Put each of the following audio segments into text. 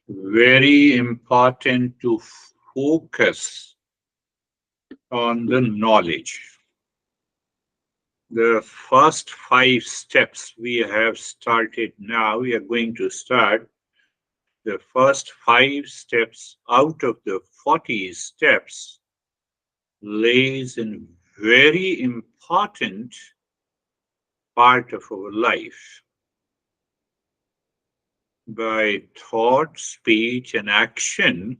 Very important to focus on the knowledge. The first 5 steps we have started now, we are going to start the first 5 steps out of the 40 steps lays in very important part of our life. By thought, speech, and action,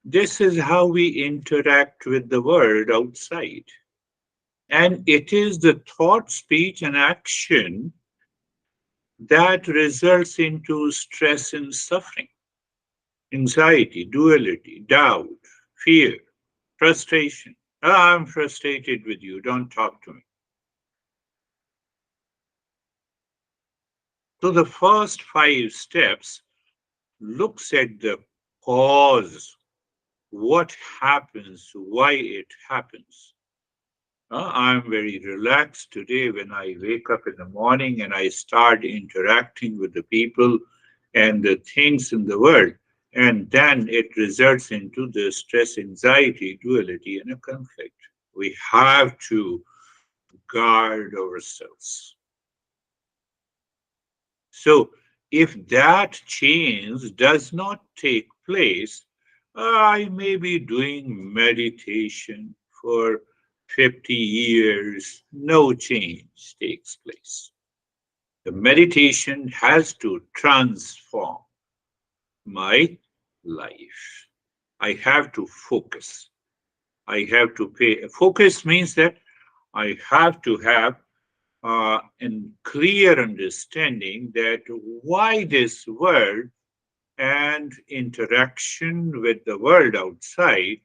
this is how we interact with the world outside. And it is the thought, speech, and action that results into stress and suffering, anxiety, duality, doubt, fear, frustration. "Ah, I'm frustrated with you, don't talk to me." So the first 5 steps looks at the cause, what happens, why it happens. I'm very relaxed today when I wake up in the morning and I start interacting with the people and the things in the world. And then it results into the stress, anxiety, duality, and a conflict. We have to guard ourselves. So, if that change does not take place, I may be doing meditation for 50 years, no change takes place. The meditation has to transform my life. I have to focus. I have to pay. Focus means that I have to have a clear understanding that why this world and interaction with the world outside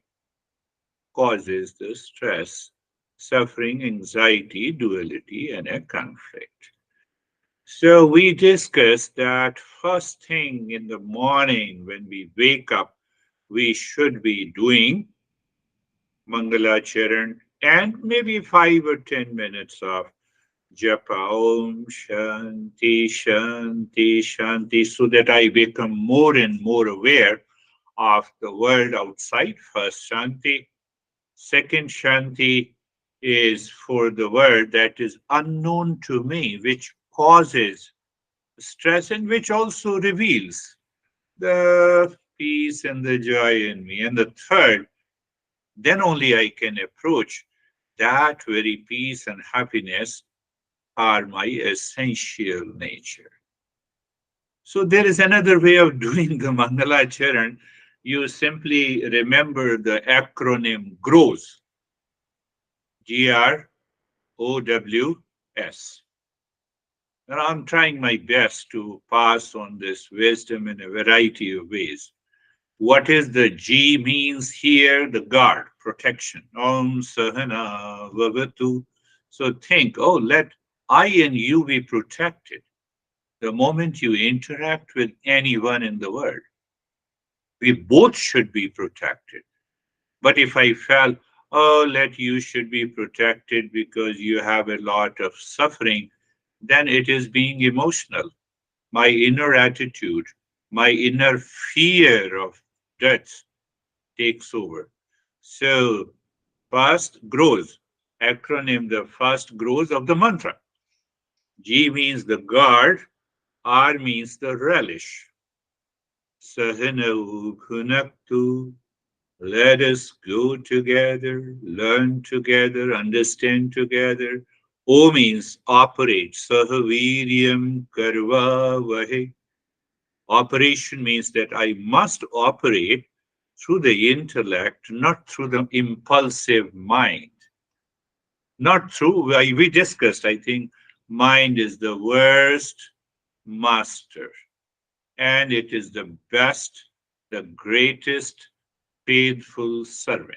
causes the stress, suffering, anxiety, duality, and a conflict. So we discussed that first thing in the morning when we wake up, we should be doing Mangala Charan and maybe 5 or 10 minutes of Japa Om Shanti Shanti Shanti so that I become more and more aware of the world outside. First Shanti. Second Shanti is for the world that is unknown to me, which causes stress and which also reveals the peace and the joy in me. And the third, then only I can approach that very peace and happiness are my essential nature. So there is another way of doing the Mangala Charan. You simply remember the acronym GROWS, GROWS. And I'm trying my best to pass on this wisdom in a variety of ways. What is the G means here? The guard, protection. Om Sahana Vavatu. So think, oh, let I and you be protected the moment you interact with anyone in the world. We both should be protected. But if I felt, oh, let you should be protected because you have a lot of suffering, then it is being emotional. My inner attitude, my inner fear of death takes over. So, first grows, acronym, the first grows of the mantra. G means the guard, R means the relish. Sahana Bhunaktu. Let us go together, learn together, understand together. O means operate. Sahaviryam karva vahe. Operation means that I must operate through the intellect, not through the impulsive mind. Not through, we discussed, I think, mind is the worst master, and it is the best, the greatest faithful servant.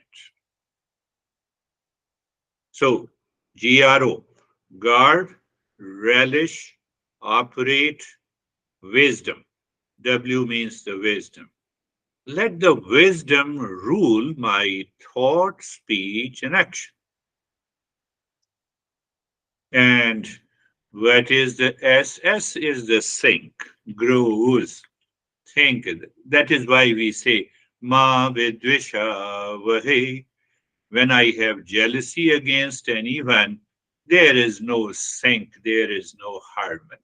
So, GRO, guard, relish, operate, wisdom. W means the wisdom. Let the wisdom rule my thought, speech, and action. And what is the S? S is the sink, grows. Think. That is why we say, Ma vidvisha vahe. When I have jealousy against anyone, there is no sync, there is no harmony.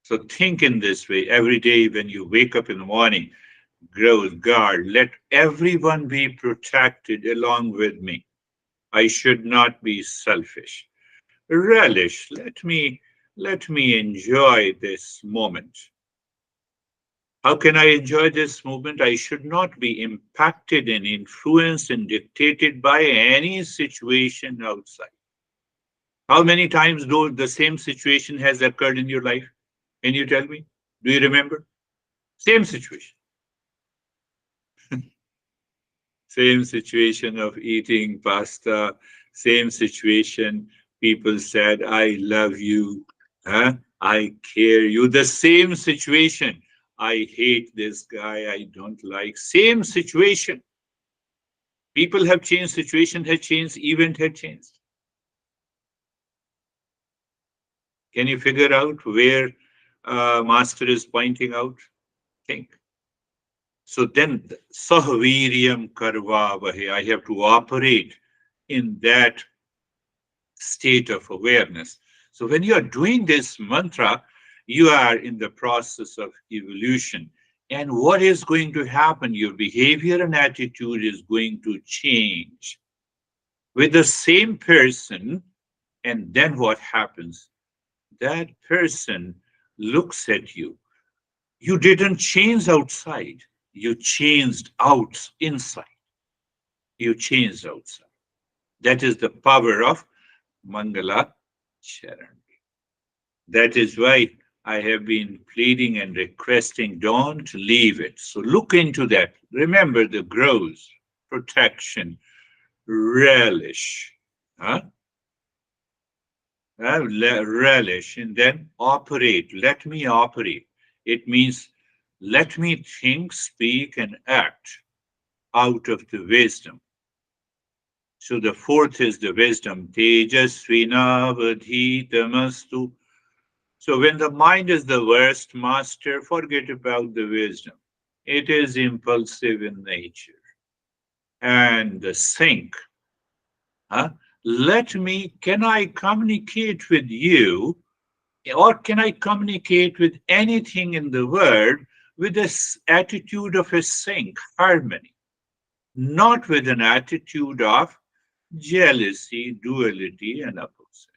So think in this way every day when you wake up in the morning. Grow guard. Let everyone be protected along with me. I should not be selfish. Relish. Let me enjoy this moment. How can I enjoy this moment? I should not be impacted and influenced and dictated by any situation outside. How many times though the same situation has occurred in your life? Can you tell me? Do you remember? Same situation. Same situation of eating pasta, same situation. People said, I love you, huh? I care you. The same situation. I hate this guy, I don't like. Same situation. People have changed, situation has changed, event had changed. Can you figure out where Master is pointing out? Think. So then, Sahviryam Karva Vahe. I have to operate in that state of awareness. So when you are doing this mantra, you are in the process of evolution. And what is going to happen? Your behavior and attitude is going to change with the same person. And then what happens? That person looks at you. You didn't change outside, you changed out inside. You changed outside. That is the power of Mangala Charan. That is why I have been pleading and requesting, don't leave it. So look into that. Remember the growth, protection, relish. Huh? Relish, and then operate. Let me operate. It means let me think, speak, and act out of the wisdom. So the fourth is the wisdom. Tejasvina vadhitamastu. So when the mind is the worst master, forget about the wisdom. It is impulsive in nature. And the sink. Huh? Can I communicate with you, or can I communicate with anything in the world with this attitude of a sink, harmony, not with an attitude of jealousy, duality, and opposite.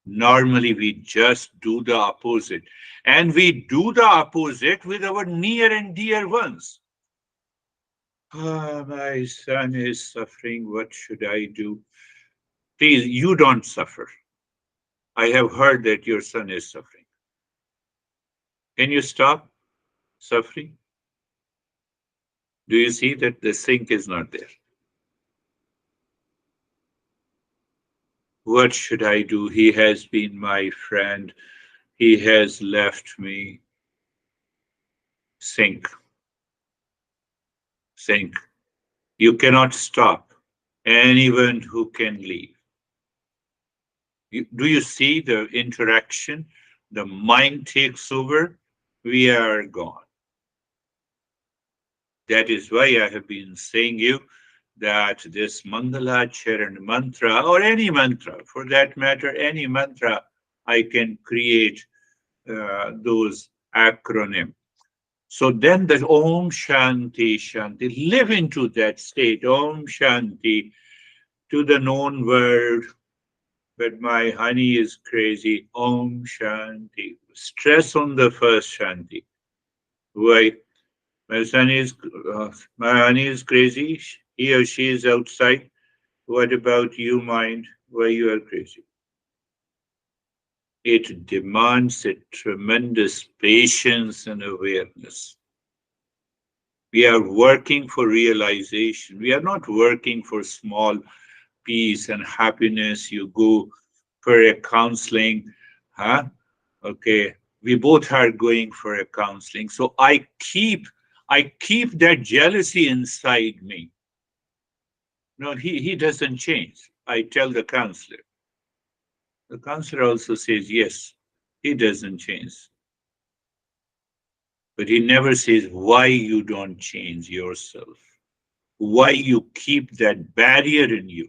Normally, we just do the opposite. And we do the opposite with our near and dear ones. Ah, my son is suffering. What should I do? Please, you don't suffer. I have heard that your son is suffering. Can you stop suffering? Do you see that the sink is not there? What should I do? He has been my friend. He has left me. Sink, sink. You cannot stop anyone who can leave. Do you see the interaction? The mind takes over, we are gone. That is why I have been saying you that this Mangala Charan mantra, or any mantra for that matter, any mantra, I can create those acronyms. So then the Om Shanti Shanti, live into that state, Om Shanti, to the known world. But my honey is crazy. Om Shanti. Stress on the first Shanti. Why? My son is, my honey is crazy. He or she is outside. What about you, mind? Why you are crazy? It demands a tremendous patience and awareness. We are working for realization. We are not working for small peace and happiness. You go for a counseling, huh? Okay, we both are going for a counseling. So I keep that jealousy inside me. No, he doesn't change. I tell the counselor. The counselor also says, yes, he doesn't change. But he never says why you don't change yourself, why you keep that barrier in you.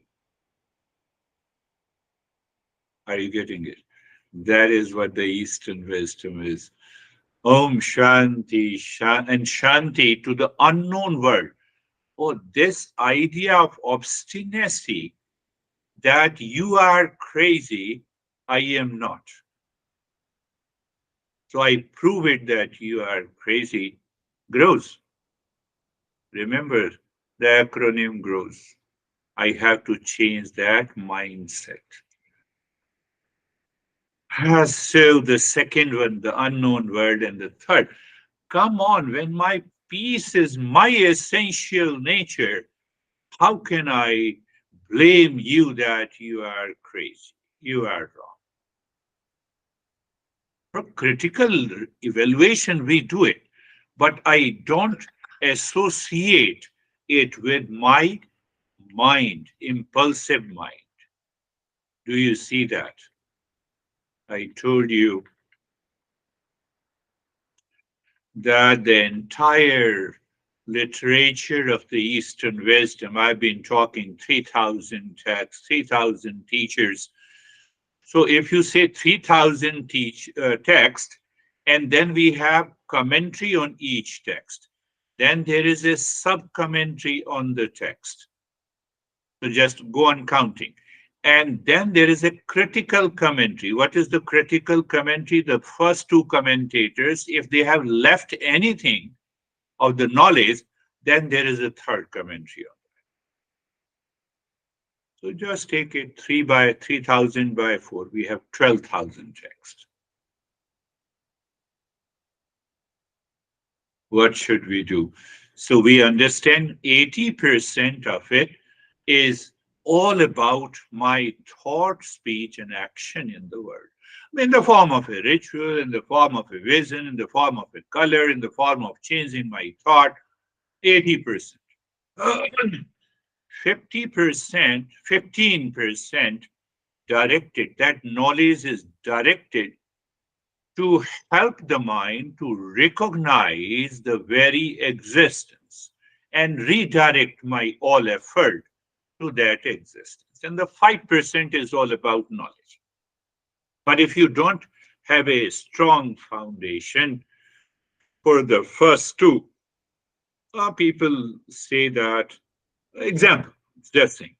Are you getting it? That is what the Eastern wisdom is. Om Shanti, and Shanti to the unknown world. Oh, this idea of obstinacy that you are crazy, I am not. So I prove it that you are crazy, grows. Remember, the acronym grows. I have to change that mindset. So the second one, the unknown world, and the third. Come on, when my peace is my essential nature, how can I blame you that you are crazy? You are wrong. For critical evaluation, we do it, but I don't associate it with my mind, impulsive mind. Do you see that? I told you that the entire literature of the Eastern wisdom, I've been talking 3,000 texts, 3,000 teachers. So if you say 3,000 text, and then we have commentary on each text, then there is a sub commentary on the text. So just go on counting. And then there is a critical commentary. What is the critical commentary? The first two commentators, if they have left anything of the knowledge, then there is a third commentary. So just take it 3 by 3,000 by 4. We have 12,000 texts. What should we do? So we understand 80% of it is all about my thought, speech, and action in the world. In the form of a ritual, in the form of a vision, in the form of a color, in the form of changing my thought, 80%. 50%, 15% directed, that knowledge is directed to help the mind to recognize the very existence and redirect my all effort to that existence. And the 5% is all about knowledge. But if you don't have a strong foundation for the first two, people say that, example, just saying,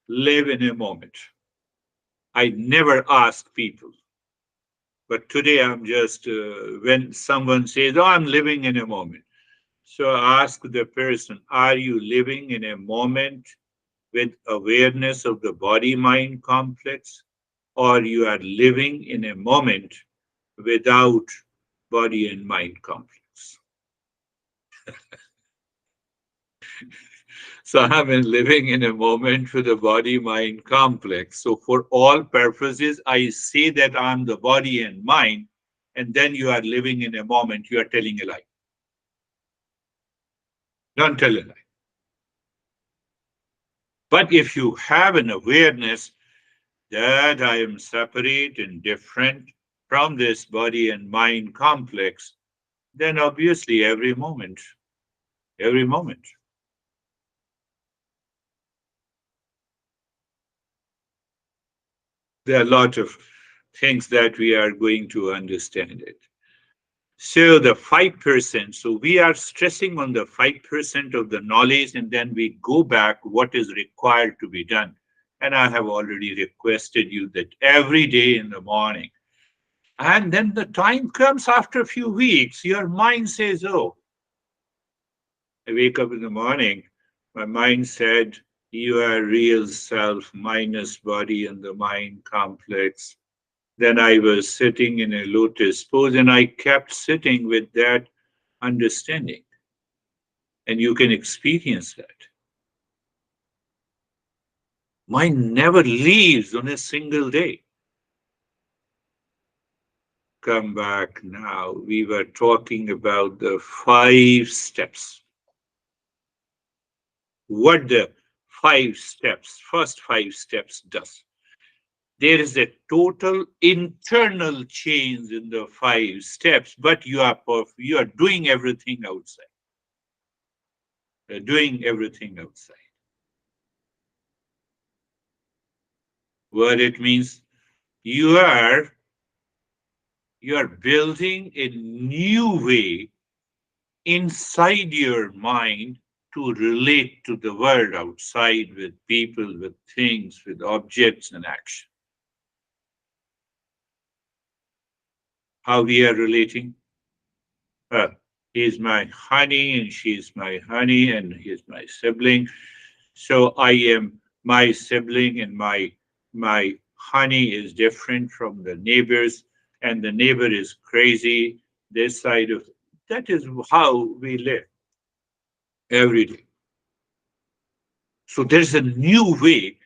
live in a moment. I never ask people. But today I'm just, when someone says, oh, I'm living in a moment. So ask the person, are you living in a moment with awareness of the body mind complex, or you are living in a moment without body and mind complex? So I'm living in a moment with a body mind complex. So for all purposes, I say that I'm the body and mind, and then you are living in a moment, you are telling a lie. Don't tell a lie. But if you have an awareness that I am separate and different from this body and mind complex, then obviously every moment. There are a lot of things that we are going to understand it. So the 5%, so we are stressing on the 5% of the knowledge, and then we go back what is required to be done. And I have already requested you that every day in the morning. And then the time comes after a few weeks, your mind says, oh, I wake up in the morning, my mind said, you are real self minus body and the mind complex. Then I was sitting in a lotus pose and I kept sitting with that understanding. And you can experience that. Mind never leaves on a single day. Come back now. We were talking about the 5 steps. What the 5 steps, first 5 steps does. There is a total internal change in the 5 steps, but you are doing everything outside. You're doing everything outside. What it means, you are you are building a new way inside your mind to relate to the world outside with people, with things, with objects and action. How we are relating? Uh, he's my honey and she's my honey and he's my sibling. So I am my sibling and my honey is different from the neighbors and the neighbor is crazy. This side of that is how we live every day. So there's a new way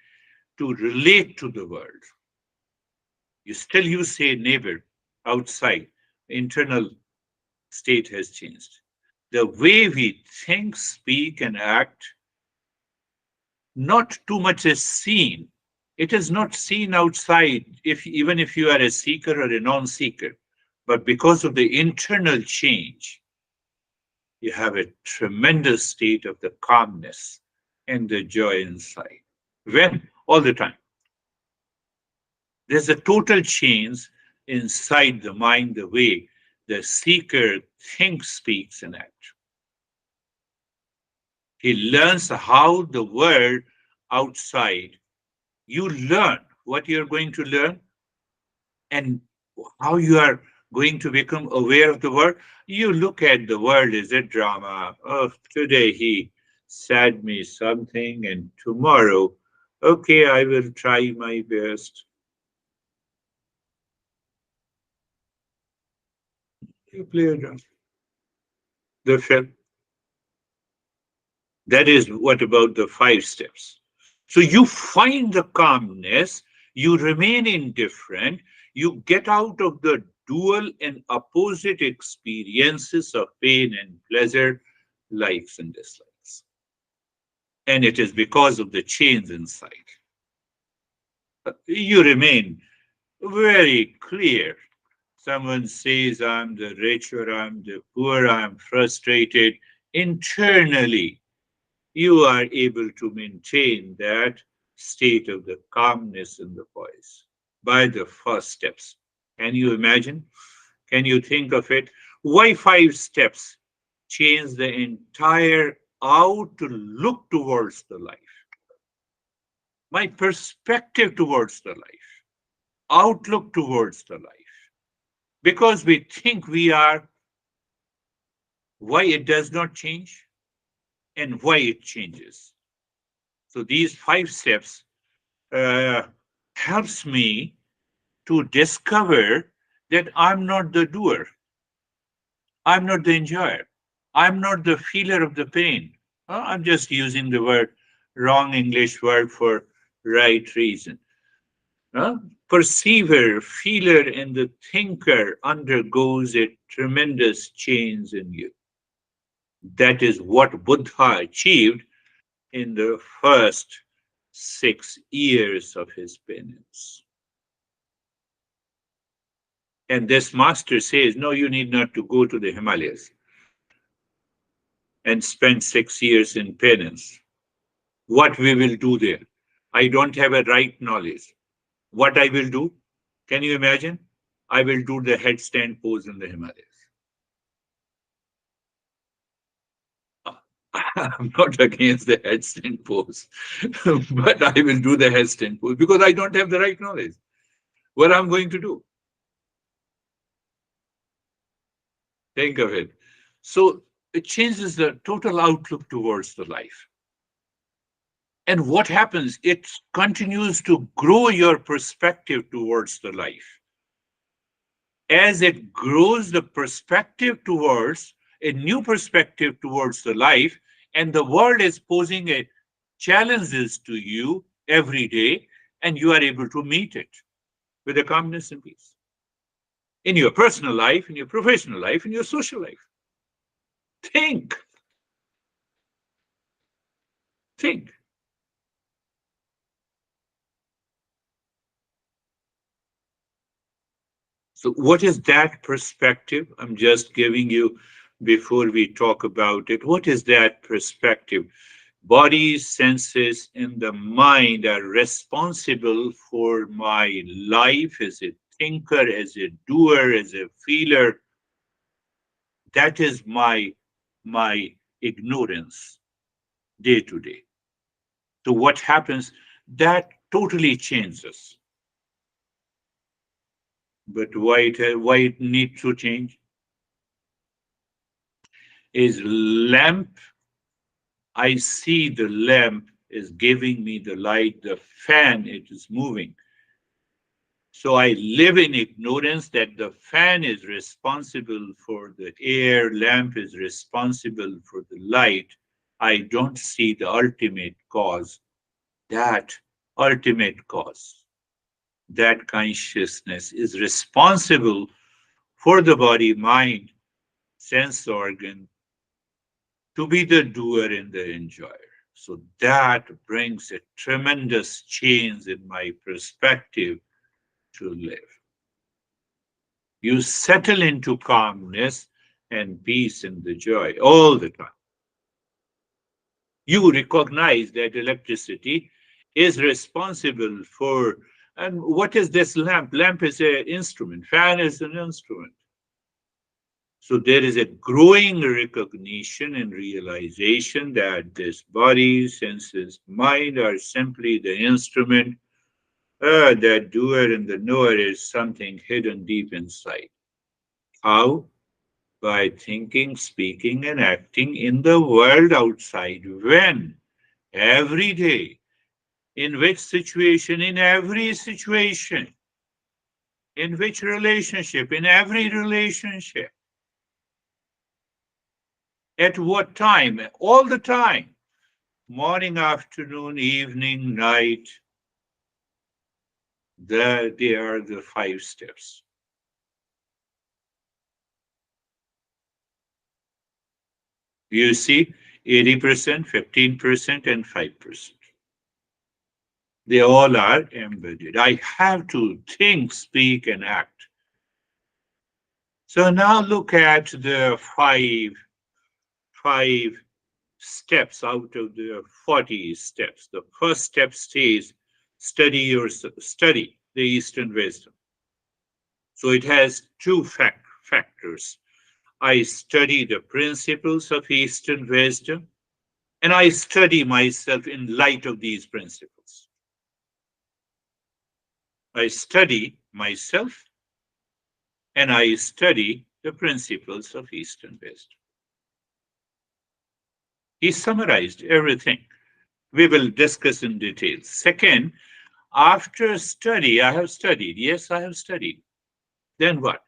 to relate to the world. You still use say neighbor outside. Internal state has changed. The way we think, speak, and act, not too much is seen. It is not seen outside, if even if you are a seeker or a non-seeker. But because of the internal change, you have a tremendous state of the calmness and the joy inside. When? All the time. There's a total change inside the mind, the way the seeker thinks, speaks, and acts. He learns how the world outside, you learn what you're going to learn and how you are going to become aware of the world. You look at the world as a drama. Oh, today he said me something, and tomorrow, okay, I will try my best. You play a drama. The film. That is what about the 5 steps. So you find the calmness, you remain indifferent, you get out of the dual and opposite experiences of pain and pleasure, likes and dislikes. And it is because of the change inside. You remain very clear. Someone says, I'm the rich or I'm the poor, I'm frustrated. Internally, you are able to maintain that state of the calmness and the poise by the first steps. Can you imagine? Can you think of it? Why 5 steps change the entire outlook towards the life? My perspective towards the life, outlook towards the life. Because we think we are, why it does not change and why it changes. So these 5 steps uh, helps me to discover that I'm not the doer, I'm not the enjoyer, I'm not the feeler of the pain. I'm just using the word, wrong English word for right reason. Uh, Perceiver, feeler, and the thinker undergoes a tremendous change in you. That is what Buddha achieved in the first 6 years of his penance. And this master says, no, you need not to go to the Himalayas and spend 6 years in penance. What we will do there? I don't have a right knowledge. What I will do? Can you imagine? I will do the headstand pose in the Himalayas. I'm not against the headstand pose, but I will do the headstand pose because I don't have the right knowledge. What I'm going to do? Think of it. So it changes the total outlook towards the life. And what happens? It continues to grow your perspective towards the life. As it grows the perspective towards a new perspective towards the life, and the world is posing a challenges to you every day, and you are able to meet it with a calmness and peace in your personal life, in your professional life, in your social life. Think, think. So, what is that perspective? I'm just giving you before we talk about it. What is that perspective? Body, senses, and the mind are responsible for my life as a thinker, as a doer, as a feeler. That is my ignorance day to day. So what happens? That totally changes. But why it needs to change? Is lamp, I see the lamp is giving me the light, the fan, it is moving. So I live in ignorance that the fan is responsible for the air, lamp is responsible for the light. I don't see the ultimate cause, that ultimate cause, that consciousness is responsible for the body, mind, sense organ to be the doer and the enjoyer. So that brings a tremendous change in my perspective to live. You settle into calmness and peace and the joy all the time. You recognize that electricity is responsible for, and what is this lamp? Lamp is an instrument, fan is an instrument. So there is a growing recognition and realization that this body, senses, mind are simply the instrument. That doer and the knower is something hidden deep inside. How? By thinking, speaking, and acting in the world outside. When? Every day. In which situation? In every situation. In which relationship? In every relationship. At what time? All the time. Morning, afternoon, evening, night. They are the five steps. You see, 80%, 15%, and 5%. They all are embedded. I have to think, speak, and act. So now look at the five steps out of the 40 steps. The first step says study the Eastern wisdom. So it has two factors. I study the principles of Eastern wisdom, and I study myself in light of these principles. I study myself and I study the principles of Eastern wisdom. He summarized everything. We will discuss in detail. Second, after study, I have studied. Yes, I have studied. Then what?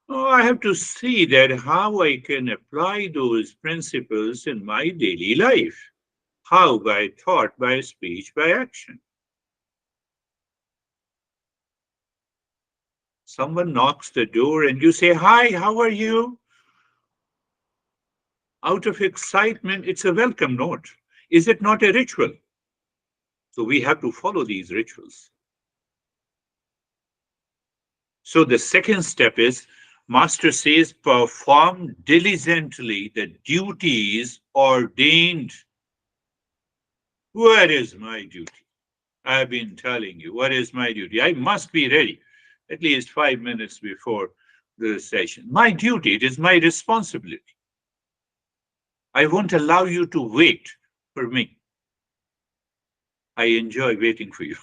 Oh, I have to see that how I can apply those principles in my daily life. How? By thought, by speech, by action. Someone knocks the door and you say, "Hi, how are you?" Out of excitement, it's a welcome note. Is it not a ritual? So we have to follow these rituals. So the second step is Master says, perform diligently the duties ordained. Where is my duty? I've been telling you, what is my duty? I must be ready at least 5 minutes before the session. My duty, it is my responsibility. I won't allow you to wait for me. I enjoy waiting for you.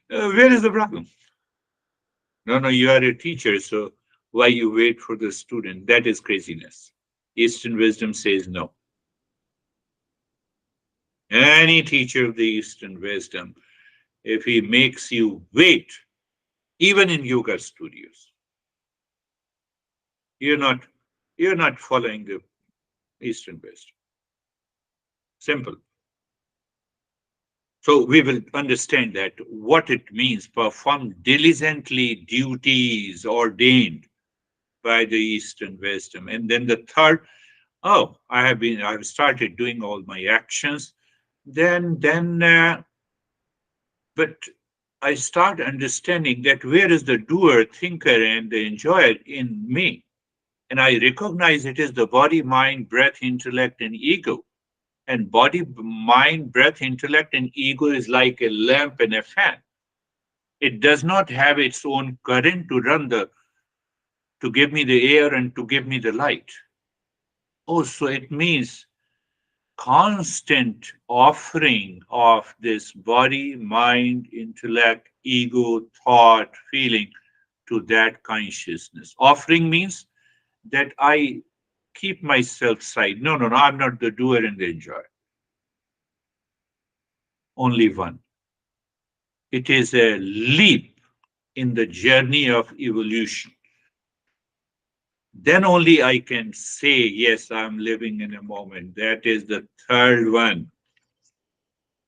Where is the problem? No, no, you are a teacher, so why you wait for the student? That is craziness. Eastern wisdom says no. Any teacher of the Eastern wisdom, if he makes you wait, even in yoga studios, you're not you're not following the Eastern wisdom. Simple. So we will understand that what it means, perform diligently duties ordained by the Eastern wisdom. And then the third, oh, I've started doing all my actions. Then, but I start understanding that where is the doer, thinker, and the enjoyer in me. And I recognize it is the body, mind, breath, intellect, and ego. And body, mind, breath, intellect, and ego is like a lamp and a fan. It does not have its own current to give me the air and to give me the light. Oh, so it means constant offering of this body, mind, intellect, ego, thought, feeling to that consciousness. Offering means that I keep myself side. No, no, no, I'm not the doer and the enjoyer. Only one. It is a leap in the journey of evolution. Then only I can say, yes, I'm living in a moment. That is the third one.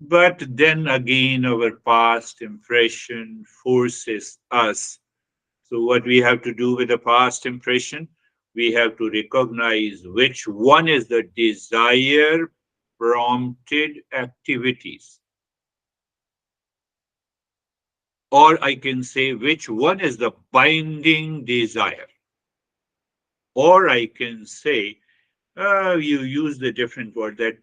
But then again, our past impression forces us. So, what we have to do with the past impression, we have to recognize which one is the desire prompted activities. Or I can say which one is the binding desire. Or I can say, you use the different word that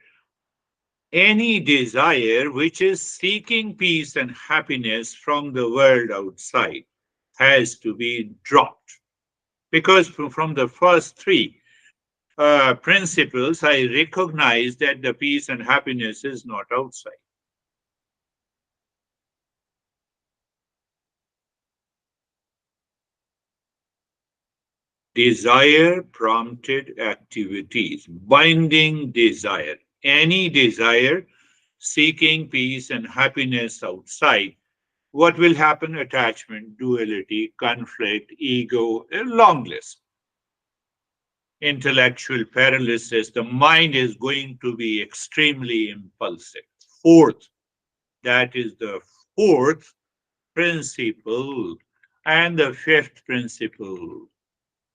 any desire which is seeking peace and happiness from the world outside has to be dropped. Because from the first three principles, I recognize that the peace and happiness is not outside. Desire prompted activities, binding desire, any desire seeking peace and happiness outside. What will happen? Attachment, duality, conflict, ego, a long list. Intellectual paralysis. The mind is going to be extremely impulsive. Fourth, that is the fourth principle. And the fifth principle.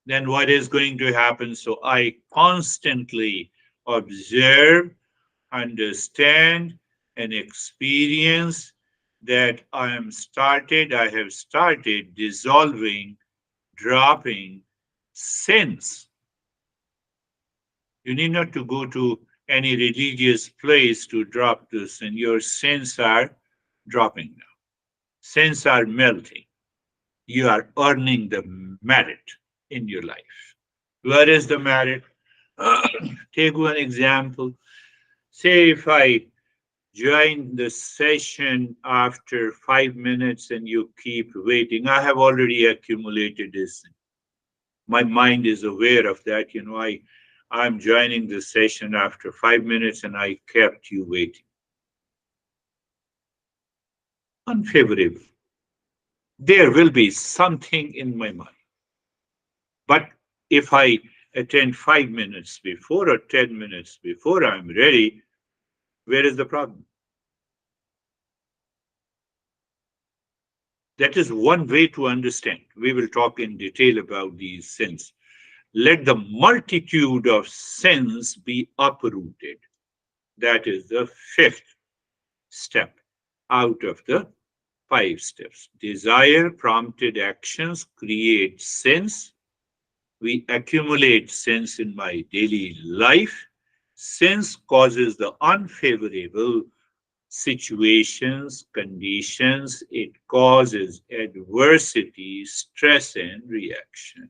Then what is going to happen? So I constantly observe, understand, and experience that I have started dissolving, dropping sins. You need not to go to any religious place to drop this, and your sins are dropping now. Sins are melting. You are earning the merit in your life. Where is the merit? Take one example. Say if I join the session after 5 minutes and you keep waiting, I have already accumulated this. My mind is aware of that. I'm joining the session after 5 minutes and I kept you waiting. Unfavorable. There will be something in my mind. But if I attend 5 minutes before or 10 minutes before I'm ready, where is the problem? That is one way to understand. We will talk in detail about these sins. Let the multitude of sins be uprooted. That is the fifth step out of the five steps. Desire prompted actions create sins. We accumulate sins in my daily life. Sins causes the unfavorable situations, conditions. It causes adversity, stress, and reaction.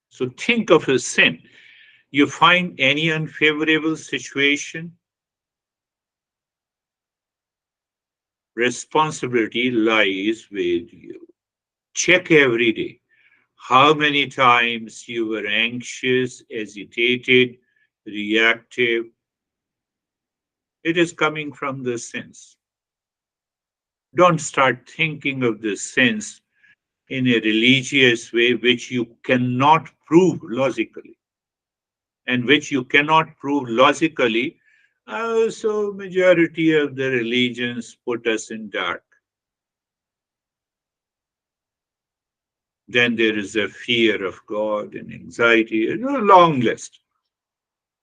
So think of a sin. You find any unfavorable situation, responsibility lies with you. Check every day how many times you were anxious, agitated, reactive. It is coming from the sins. Don't start thinking of the sins in a religious way which you cannot prove logically and which you cannot prove logically. So majority of the religions put us in dark. Then there is a fear of God and anxiety, a long list.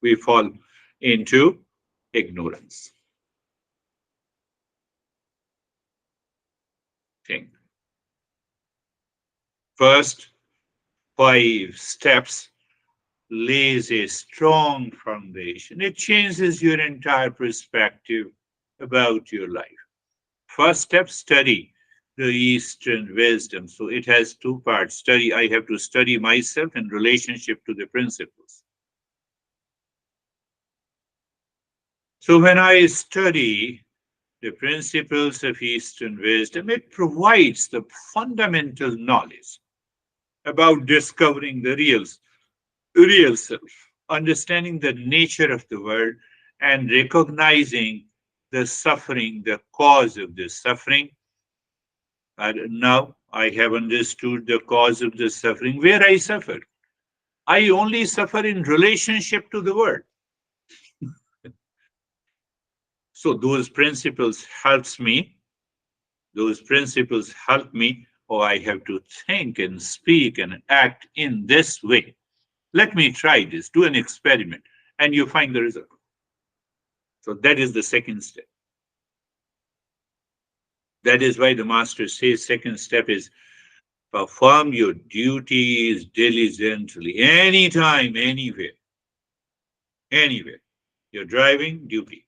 We fall into ignorance. thing. First 5 steps lays a strong foundation. It changes your entire perspective about your life. First step, study the Eastern wisdom. So it has 2 parts. Study, I have to study myself in relationship to the principles. So when I study the principles of Eastern wisdom, it provides the fundamental knowledge about discovering the real self, understanding the nature of the world, and recognizing the suffering, the cause of the suffering. And now I have understood the cause of the suffering, where I suffer. I only suffer in relationship to the world. So those principles help me, or I have to think and speak and act in this way. Let me try this, do an experiment, and you find the result. So that is the second step. That is why the master says second step is perform your duties diligently, anytime, anywhere, anywhere. You're driving, duty.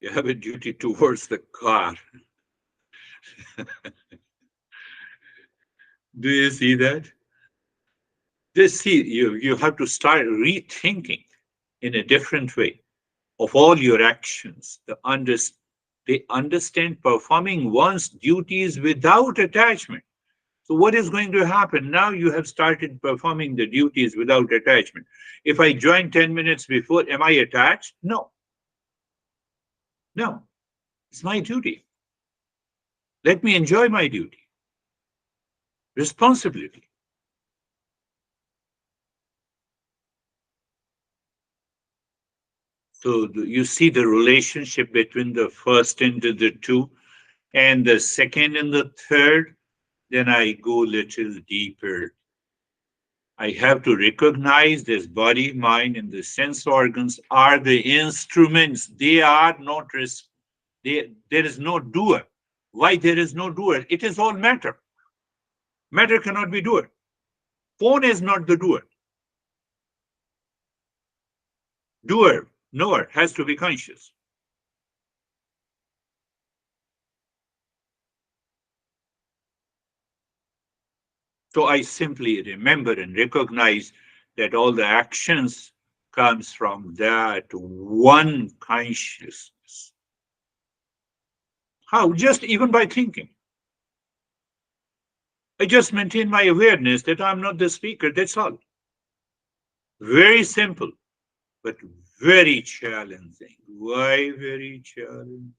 You have a duty towards the car. Do you see that? Just see, you have to start rethinking in a different way of all your actions. They understand performing one's duties without attachment. So what is going to happen? Now you have started performing the duties without attachment. If I join 10 minutes before, am I attached? No, no. It's my duty. Let me enjoy my duty. Responsibility. So you see the relationship between the first and the two, and the second and the third. Then I go little deeper. I have to recognize this body, mind, and the sense organs are the instruments. They are not, there is no doer. Why there is no doer? It is all matter. Matter cannot be doer. Phone is not the doer. Doer, knower, has to be conscious. So I simply remember and recognize that all the actions comes from that one consciousness. How? Just even by thinking. I just maintain my awareness that I'm not the speaker. That's all. Very simple, but very challenging. Why very challenging?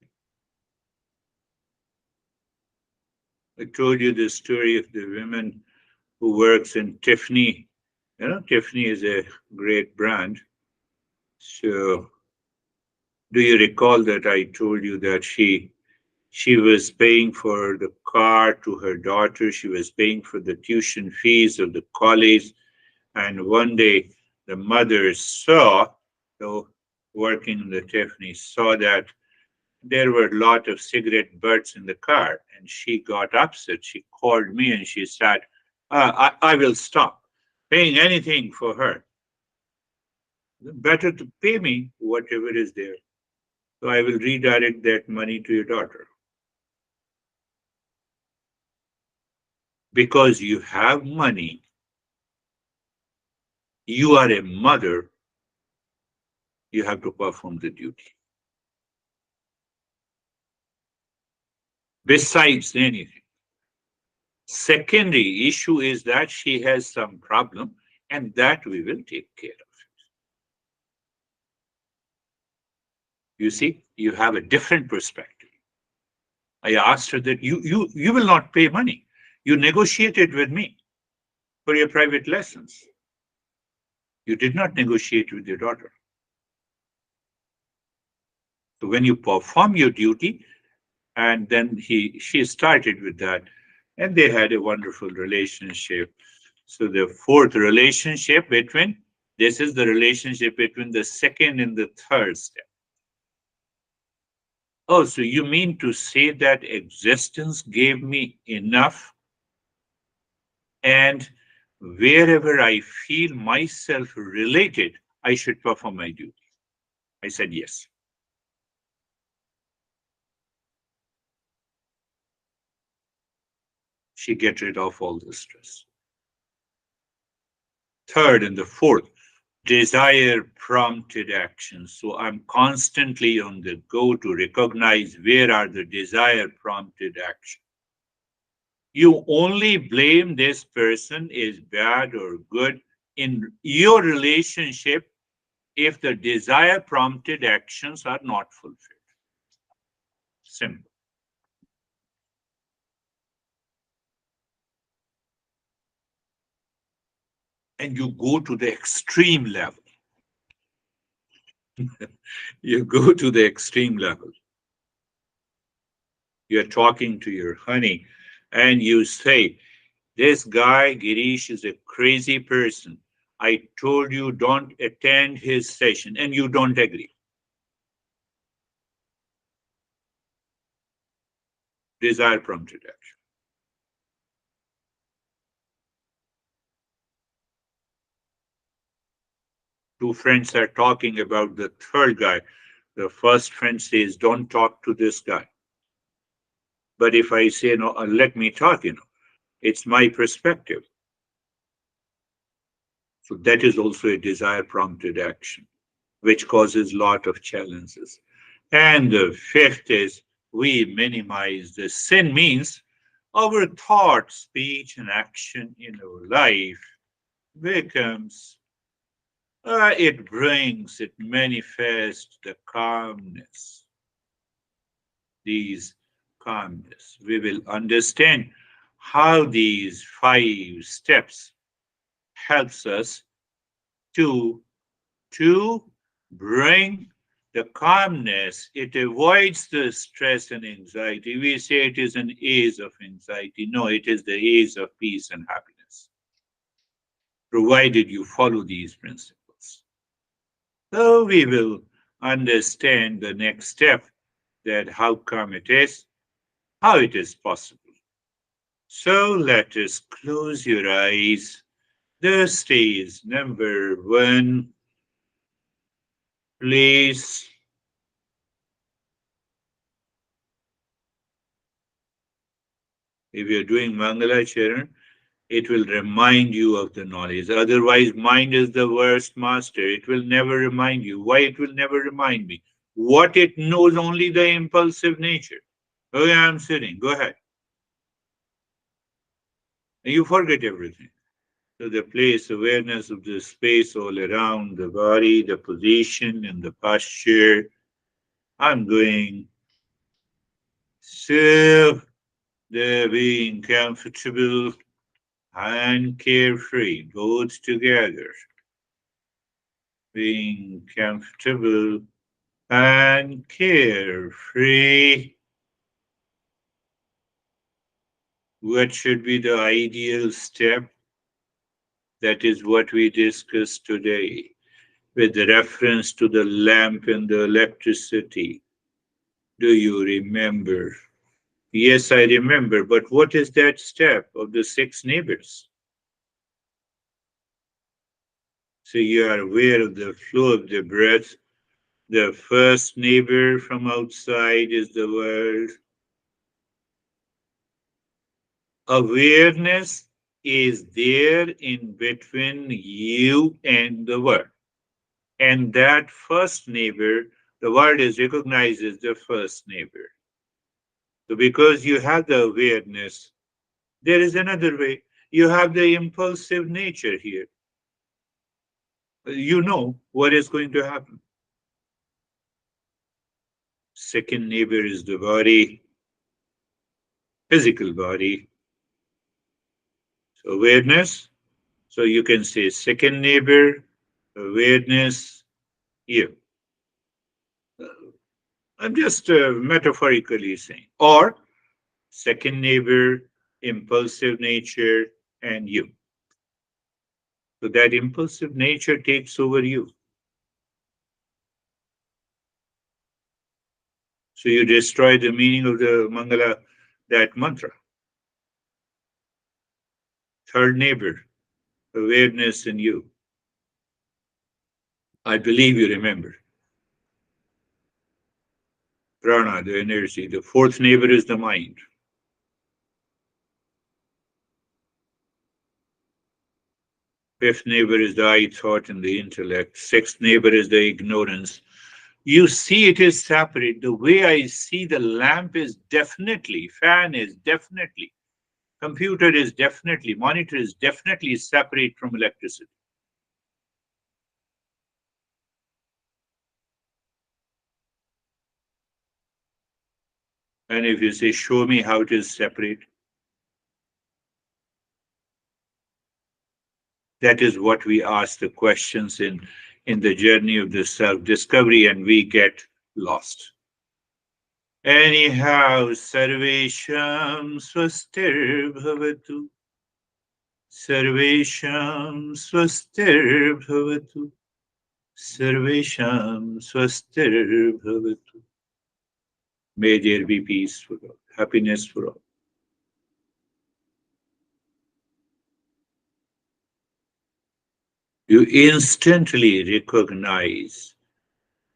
I told you the story of the woman who works in Tiffany. You know, Tiffany is a great brand. So, do you recall that I told you that she was paying for the car to her daughter. She was paying for the tuition fees of the college. And one day, the mother saw, though working in the Tiffany, saw that there were a lot of cigarette butts in the car. And she got upset. She called me and she said, I will stop paying anything for her. Better to pay me whatever is there. So I will redirect that money to your daughter. Because you have money, you are a mother, you have to perform the duty. Besides anything. Secondary issue is that she has some problem, and that we will take care of. You see, you have a different perspective. I asked her that you will not pay money. You negotiated with me for your private lessons. You did not negotiate with your daughter. So when you perform your duty, and then she started with that, and they had a wonderful relationship. So the fourth relationship between, this is the relationship between the second and the third step. Oh, so you mean to say that existence gave me enough, and wherever I feel myself related, I should perform my duty? I said yes. She get rid of all the stress. Third and the fourth, desire prompted action. So I'm constantly on the go to recognize where are the desire prompted action. You only blame this person is bad or good in your relationship if the desire prompted actions are not fulfilled. Simple. And you go to the extreme level. You go to the extreme level. You're talking to your honey and you say, this guy, Girish, is a crazy person. I told you don't attend his session, and you don't agree. Desire prompted action. Two friends are talking about the third guy. The first friend says, don't talk to this guy. But if I say, no, let me talk, it's my perspective. So that is also a desire prompted action, which causes a lot of challenges. And the fifth is we minimize the sin means our thought, speech, and action in our life becomes, it manifests the calmness, these calmness. We will understand how these 5 steps helps us to to bring the calmness. It avoids the stress and anxiety. We say it is an ease of anxiety. No, it is the ease of peace and happiness, provided you follow these principles. So we will understand the next step, that how come it is, how it is possible. So let us close your eyes. The stage number 1, please. If you're doing Mangala Charan, it will remind you of the knowledge. Otherwise, mind is the worst master. It will never remind you. Why it will never remind me? What it knows only the impulsive nature. Okay, I'm sitting. Go ahead. And you forget everything. So the place, awareness of the space all around the body, the position and the posture. I'm going. So the being comfortable and carefree, both together. Being comfortable and carefree. What should be the ideal step? That is what we discussed today with reference to the lamp and the electricity. Do you remember? Yes, I remember. But what is that step of the 6 neighbors? So you are aware of the flow of the breath. The first neighbor from outside is the world. Awareness is there in between you and the world. And that first neighbor, the world is recognized as the first neighbor. So because you have the awareness, there is another way. You have the impulsive nature here. You know what is going to happen. Second neighbor is the body, physical body. So awareness. So you can say second neighbor, awareness, you. I'm just metaphorically saying. Or second neighbor, impulsive nature, and you. So that impulsive nature takes over you. So you destroy the meaning of the Mangala, that mantra. Third neighbor, awareness in you. I believe you remember. Prana, the energy. The fourth neighbor is the mind. Fifth neighbor is the I thought and the intellect. Sixth neighbor is the ignorance. You see, it is separate. The way I see the lamp is definitely, fan is definitely, computer is definitely, monitor is definitely separate from electricity. And if you say, show me how it is separate, that is what we ask the questions in the journey of the self discovery, and we get lost. Anyhow, sarvesham swastir bhavatu. Sarvesham swastir bhavatu. Sarvesham swastir bhavatu. May there be peace for all, happiness for all. You instantly recognize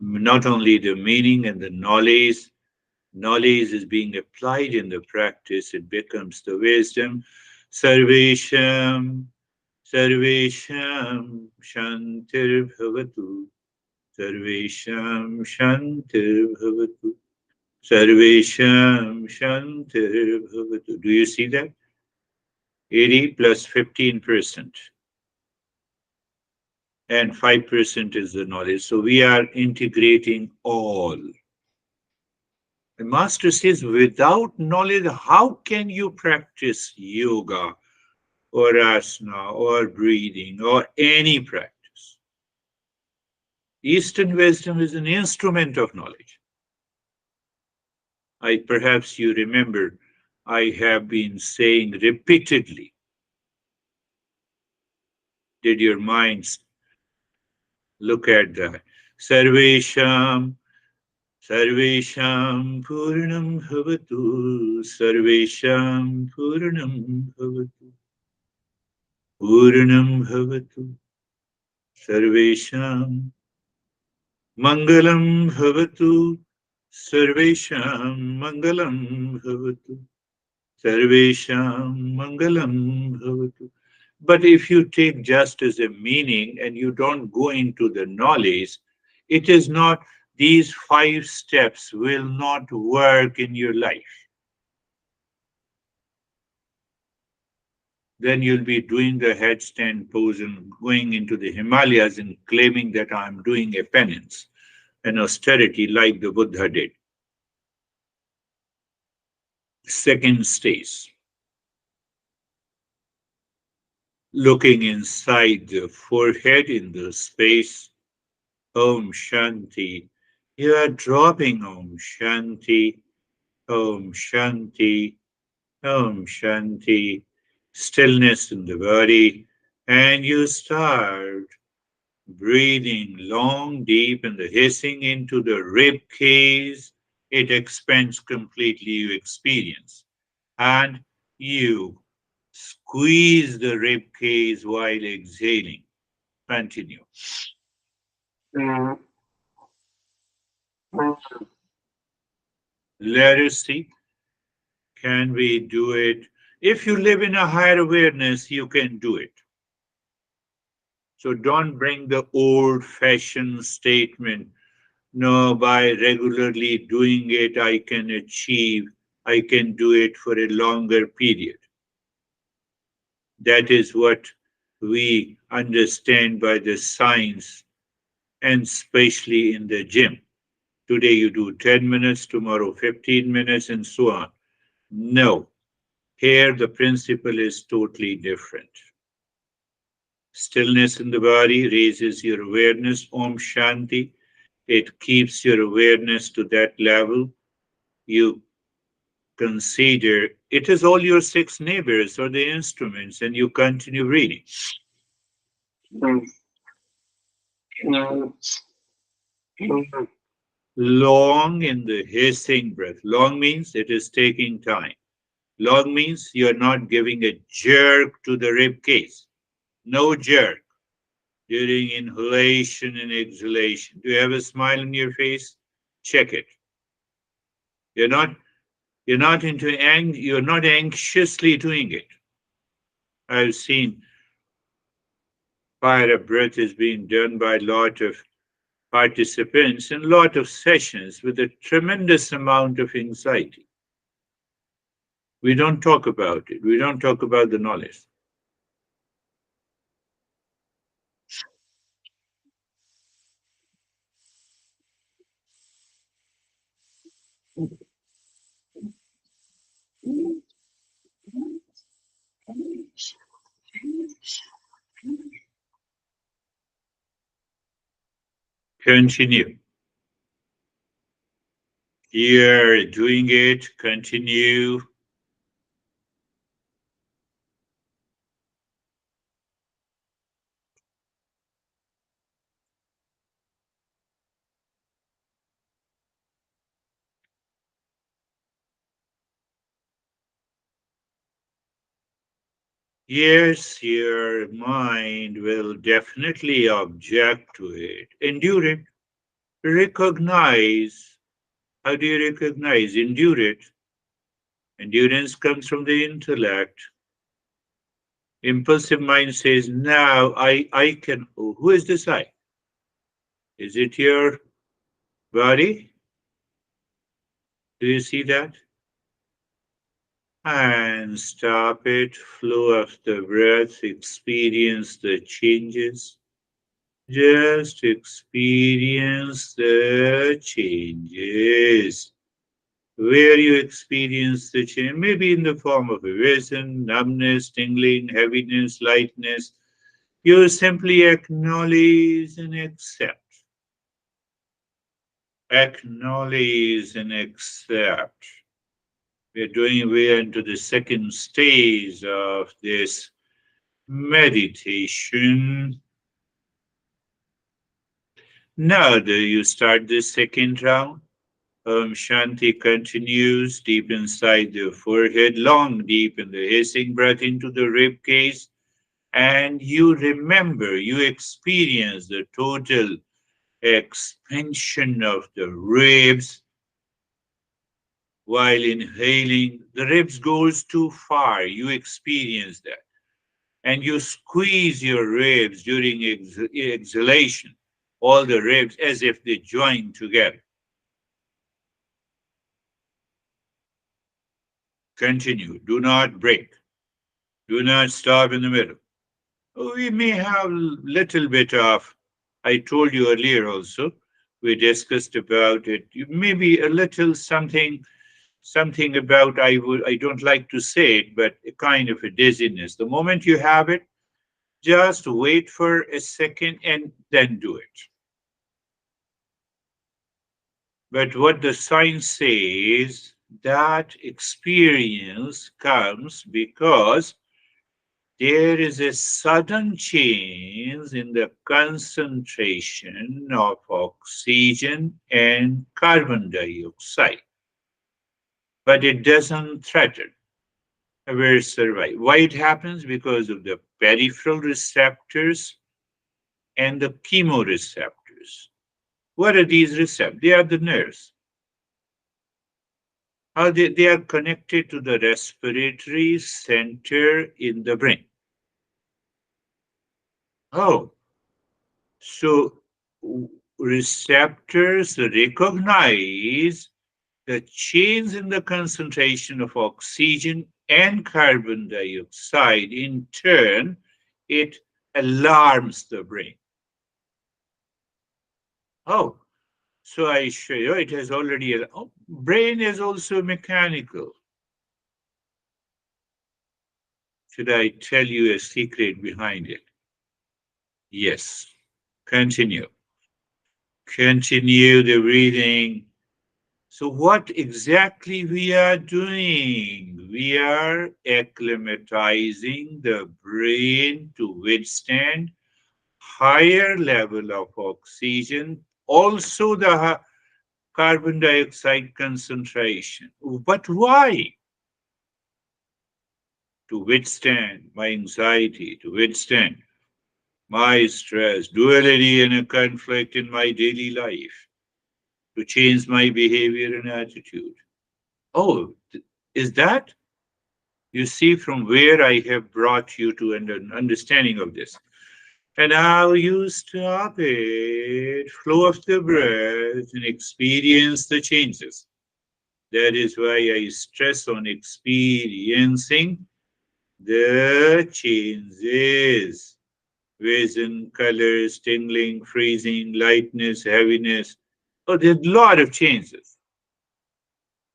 not only the meaning and the knowledge is being applied in the practice, it becomes the wisdom. Sarvesham, Sarvesham, Shantir Bhavatu. Sarvesham, Shantir Bhavatu. Sarvesham, Shantir Bhavatu. Do you see that? 80 plus 15%. And 5% is the knowledge. So we are integrating all. The master says, without knowledge, how can you practice yoga or asana or breathing or any practice? Eastern wisdom is an instrument of knowledge. Perhaps you remember, I have been saying repeatedly, did your minds look at that? Sarvesham, Sarvesham Purnam Bhavatu, Sarvesham Purnam Bhavatu, Purnam Bhavatu, Sarvesham Mangalam Bhavatu, Sarvesham Mangalam Bhavatu, Sarvesham Mangalam Bhavatu. But if you take just as a meaning and you don't go into the knowledge, it is not, these five steps will not work in your life. Then you'll be doing the headstand pose and going into the Himalayas and claiming that I'm doing a penance, an austerity like the Buddha did. Second stage, looking inside the forehead in the space, Om Shanti. You are dropping Om Shanti, Om Shanti, Om Shanti, stillness in the body, and you start breathing long, deep, and the hissing into the rib cage. It expands completely, you experience. And you squeeze the rib cage while exhaling. Continue. Let us see, can we do it? If you live in a higher awareness, you can do it. So don't bring the old fashioned statement, no, by regularly doing it, I can achieve, I can do it for a longer period. That is what we understand by the science, and especially in the gym. Today you do 10 minutes, tomorrow 15 minutes, and so on. No, here the principle is totally different. Stillness in the body raises your awareness, Om Shanti. It keeps your awareness to that level. You consider it is all your six neighbors or the instruments, and you continue reading. Long in the hissing breath. Long means it is taking time. Long means you're not giving a jerk to the rib cage. No jerk during inhalation and exhalation. Do you have a smile on your face? Check it. You're not you're not anxiously doing it. I've seen fire breath is being done by a lot of participants in a lot of sessions with a tremendous amount of anxiety. We don't talk about it. We don't talk about the knowledge. Continue. You're doing it. Continue. Yes, your mind will definitely object to it. Endure it. Recognize. How do you recognize? Endure it. Endurance comes from the intellect. Impulsive mind says, now I can. Who is this I? Is it your body? Do you see that? And stop it. Flow of the breath. Experience the changes. Just experience the changes. Where you experience the change, maybe in the form of aversion, numbness, tingling, heaviness, lightness, you simply acknowledge and accept. Acknowledge and accept. We are into the second stage of this meditation. Now, do you start the second round? Shanti continues deep inside the forehead, long deep in the hissing breath into the rib cage, and you remember, you experience the total expansion of the ribs while inhaling. The ribs goes too far. You experience that, and you squeeze your ribs during exhalation, all the ribs as if they join together. Continue. Do not break. Do not stop in the middle. We may have little bit of, I told you earlier also, we discussed about it. Maybe a little something about I don't like to say it, but a kind of a dizziness. The moment you have it, just wait for a second and then do it. But what the science says, that experience comes because there is a sudden change in the concentration of oxygen and carbon dioxide, but it doesn't threaten our survival. Why it happens? Because of the peripheral receptors and the chemoreceptors. What are these receptors? They are the nerves. How they are connected to the respiratory center in the brain. Oh, so receptors recognize the change in the concentration of oxygen and carbon dioxide. In turn, it alarms the brain. Oh, so I show you it has already. Oh, brain is also mechanical. Should I tell you a secret behind it? Yes. Continue. Continue the breathing. So, what exactly we are doing? We are acclimatizing the brain to withstand higher level of oxygen. Also, the carbon dioxide concentration. But why? To withstand my anxiety, to withstand my stress, duality and a conflict in my daily life, to change my behavior and attitude. Oh, is that? You see from where I have brought you to an understanding of this. And now you stop it, flow of the breath, and experience the changes. That is why I stress on experiencing the changes. Vision, colors, tingling, freezing, lightness, heaviness. Oh, there's a lot of changes.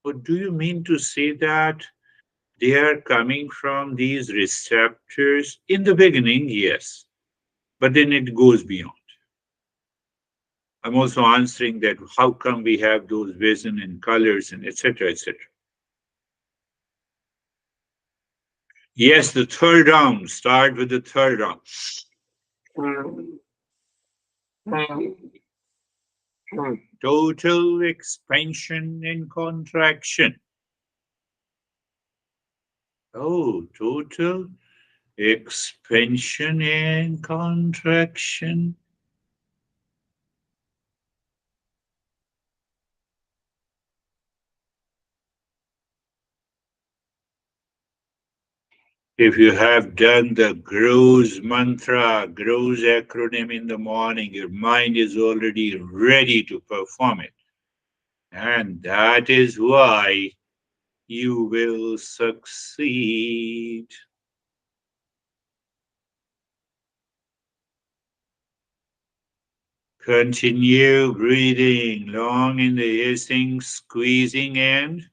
But do you mean to say that they are coming from these receptors? In the beginning, yes. But then it goes beyond. I'm also answering that how come we have those vision and colors and etc. etc. Yes, the third round. Start with the third round. Total expansion and contraction. Oh, total expansion and contraction. If you have done the grows mantra, grows acronym in the morning, your mind is already ready to perform it. And that is why you will succeed. Continue breathing long in the hissing, squeezing, and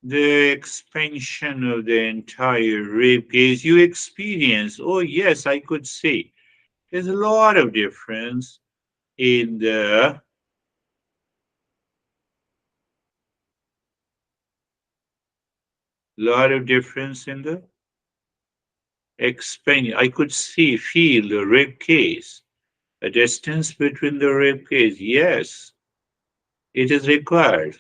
the expansion of the entire rib cage you experience. Oh, yes, I could say there's a lot of difference in the lot of difference in the expansion. I could see, feel the rib cage, a distance between the rib cage. Yes, it is required.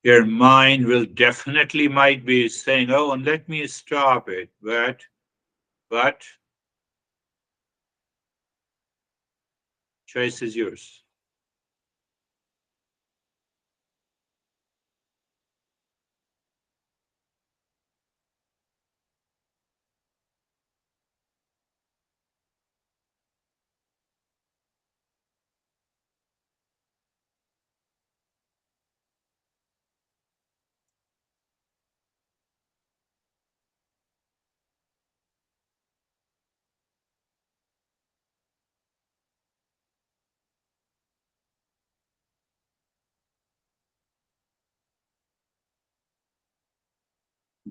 Your mind will definitely might be saying, "Oh, and let me stop it," but choice is yours.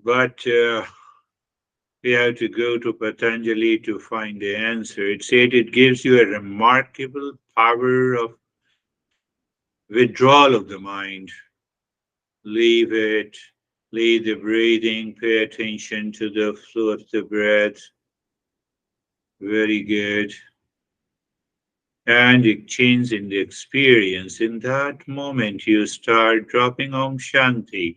But we have to go to Patanjali to find the answer. It said it gives you a remarkable power of withdrawal of the mind. Leave it, leave the breathing, pay attention to the flow of the breath. Very good. And it changes in the experience. In that moment, you start dropping Om Shanti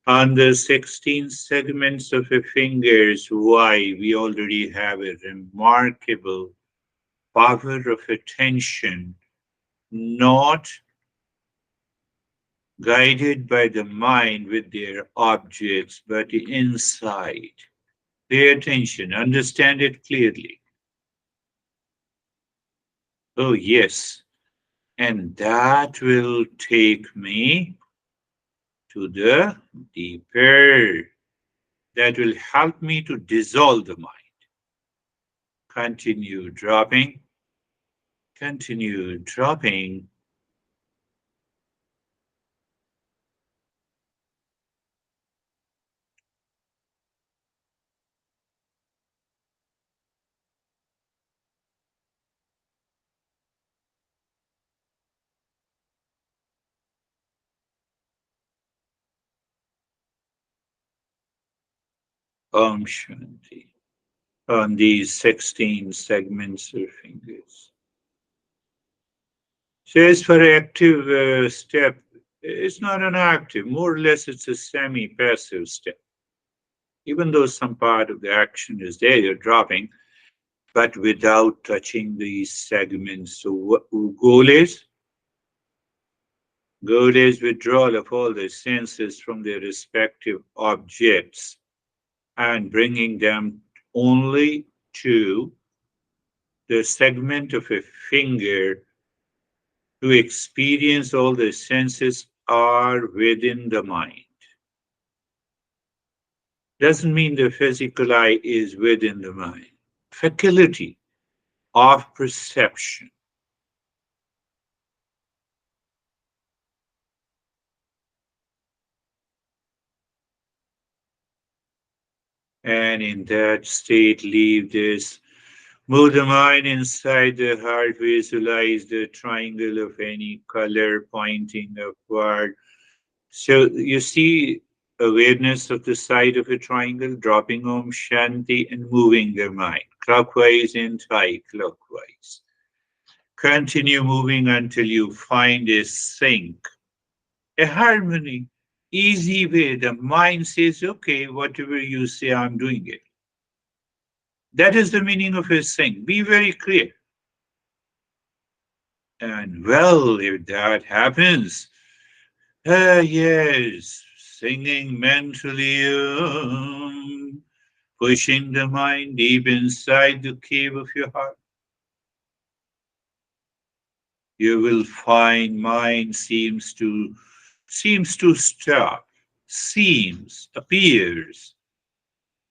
on the 16 segments of your fingers. Why? We already have a remarkable power of attention, not guided by the mind with their objects, but inside. Pay attention, understand it clearly. Oh, yes. And that will take me to the deeper. That will help me to dissolve the mind. Continue dropping, continue dropping. Om Shanti on these 16 segments or fingers. So as for active step, it's not an active, more or less it's a semi-passive step. Even though some part of the action is there, you're dropping, but without touching these segments. So what goal is withdrawal of all the senses from their respective objects and bringing them only to the segment of a finger to experience all the senses are within the mind. Doesn't mean the physical eye is within the mind. Faculty of perception. And in that state, leave this. Move the mind inside the heart. Visualize the triangle of any color pointing upward. So you see awareness of the side of a triangle, dropping Om Shanti and moving the mind clockwise and anti-clockwise. Continue moving until you find a sync, a harmony, easy way. The mind says, okay, whatever you say, I'm doing it. That is the meaning of a sync. Be very clear. And well, if that happens, yes, singing mentally, pushing the mind deep inside the cave of your heart, you will find mind seems to stop, seems, appears.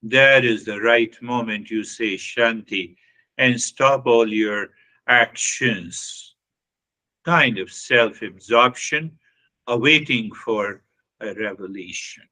That is the right moment you say Shanti and stop all your actions, kind of self absorption, awaiting for a revelation.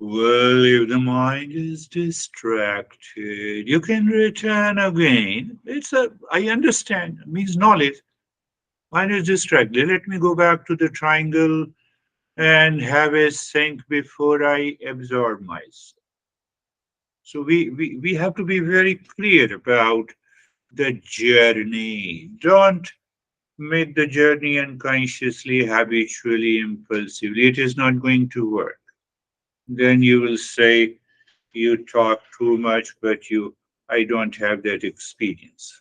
Well, if the mind is distracted, you can return again. I understand, it means knowledge. Mind is distracted. Let me go back to the triangle and have a sync before I absorb myself. So we have to be very clear about the journey. Don't make the journey unconsciously, habitually, impulsively. It is not going to work. Then you will say, you talk too much, but I don't have that experience.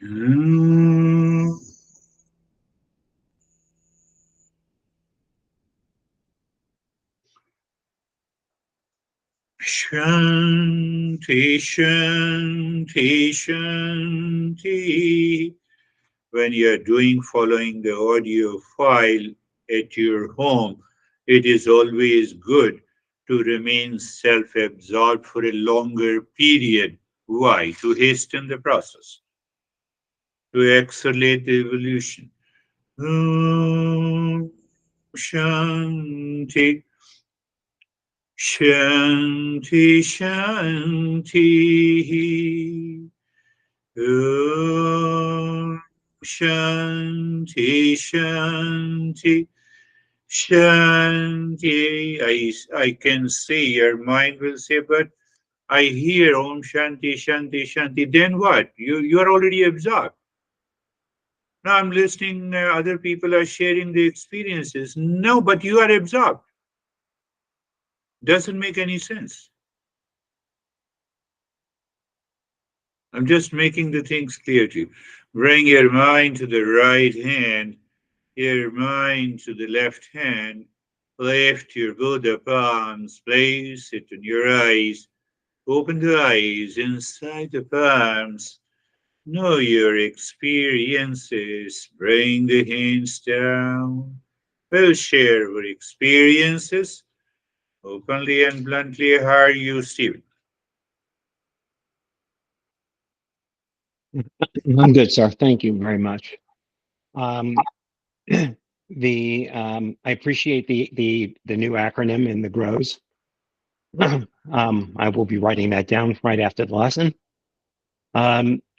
Mm. Shanti, Shanti, Shanti. When you're following the audio file at your home, it is always good to remain self-absorbed for a longer period. Why? To hasten the process, to accelerate the evolution. Om Shanti, Shanti, Shanti. Om Shanti, Shanti, Shanti. I can see your mind will say, but I hear Om Shanti, Shanti, Shanti. Then what? You are already absorbed. Now I'm listening, other people are sharing the experiences. No, but you are absorbed. Doesn't make any sense. I'm just making the things clear to you. Bring your mind to the right hand, your mind to the left hand. Lift your Buddha palms, place it on your eyes. Open the eyes inside the palms. Know your experiences. Bring the hands down. We'll share our experiences openly and bluntly. How are you, Stephen? I'm good, sir. Thank you very much. Um, I appreciate the new acronym in the grows. I will be writing that down right after the lesson.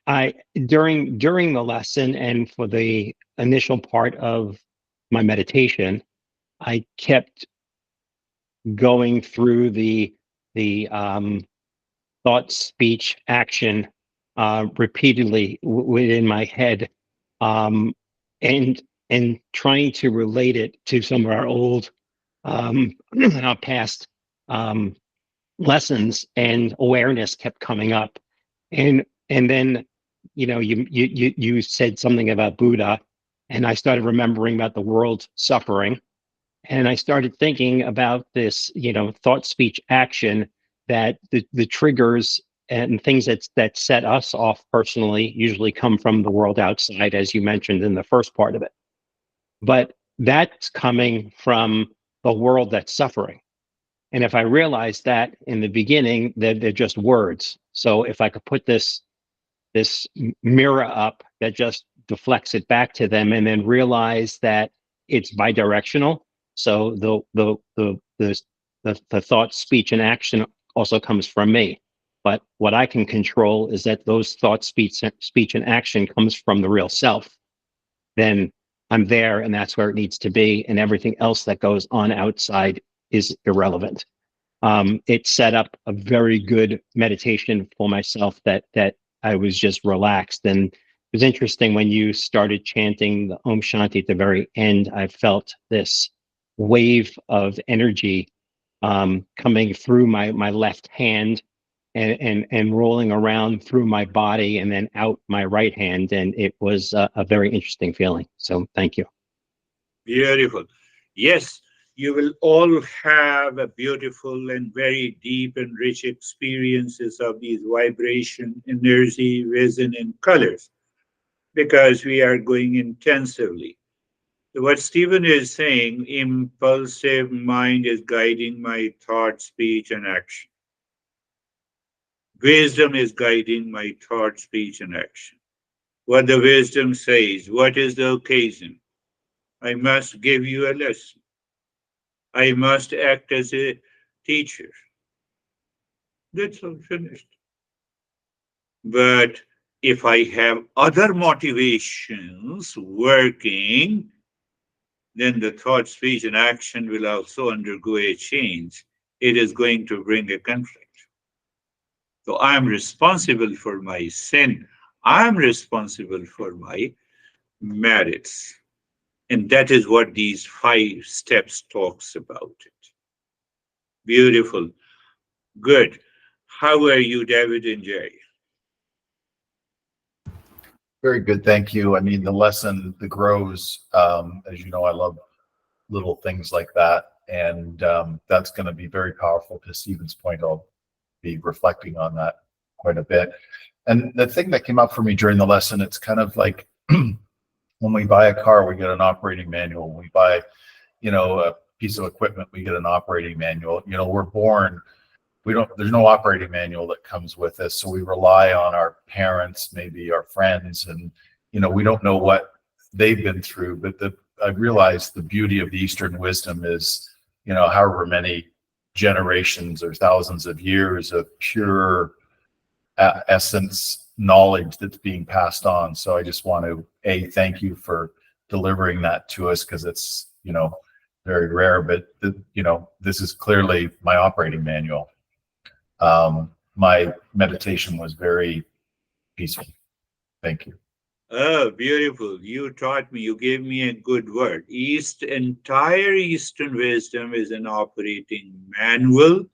I during the lesson and for the initial part of my meditation, I kept going through the thought, speech, action repeatedly within my head, um, and and trying to relate it to some of our old, our past um, lessons, and awareness kept coming up, and then you said something about Buddha, and I started remembering about the world suffering, and I started thinking about this, thought, speech, action, that the triggers and things that set us off personally usually come from the world outside, as you mentioned in the first part of it. But that's coming from the world that's suffering. And if I realized that in the beginning, that they're just words. So if I could put this mirror up that just deflects it back to them, and then realize that it's bidirectional. So the thought, speech, and action also comes from me. But what I can control is that those thoughts, speech, and action comes from the real self. Then I'm there, and that's where it needs to be, and everything else that goes on outside is irrelevant. It set up a very good meditation for myself, that I was just relaxed. And it was interesting when you started chanting the Om Shanti at the very end. I felt this wave of energy coming through my left hand, and rolling around through my body and then out my right hand. And it was a very interesting feeling. So thank you. Beautiful. Yes, you will all have a beautiful and very deep and rich experiences of these vibration, energy, vision, and colors because we are going intensively. So what Stephen is saying, impulsive mind is guiding my thought, speech, and action. Wisdom is guiding my thought, speech, and action. What the wisdom says, what is the occasion? I must give you a lesson. I must act as a teacher. That's all finished. But if I have other motivations working, then the thought, speech, and action will also undergo a change. It is going to bring a conflict. So I'm responsible for my sin. I'm responsible for my merits. And that is what these 5 steps talks about it. Beautiful. Good. How are you, David and Jerry? Very good, thank you. I mean, the lesson, the grows, as you know, I love little things like that. And that's going to be very powerful. To Stephen's point, I'll be reflecting on that quite a bit. And the thing that came up for me during the lesson, it's kind of like when we buy a car, we get an operating manual. When we buy, piece of equipment, we get an operating manual. You know, we're born, there's no operating manual that comes with us. So we rely on our parents, maybe our friends, and, you know, we don't know what they've been through. But I realized the beauty of the Eastern wisdom is, you know, however many generations or thousands of years of pure essence knowledge that's being passed on. So I just want to thank you for delivering that to us, because it's, you know, very rare. But you know, this is clearly my operating manual. My meditation was very peaceful. Thank you. Oh, beautiful. You taught me, you gave me a good word. Entire Eastern wisdom is an operating manual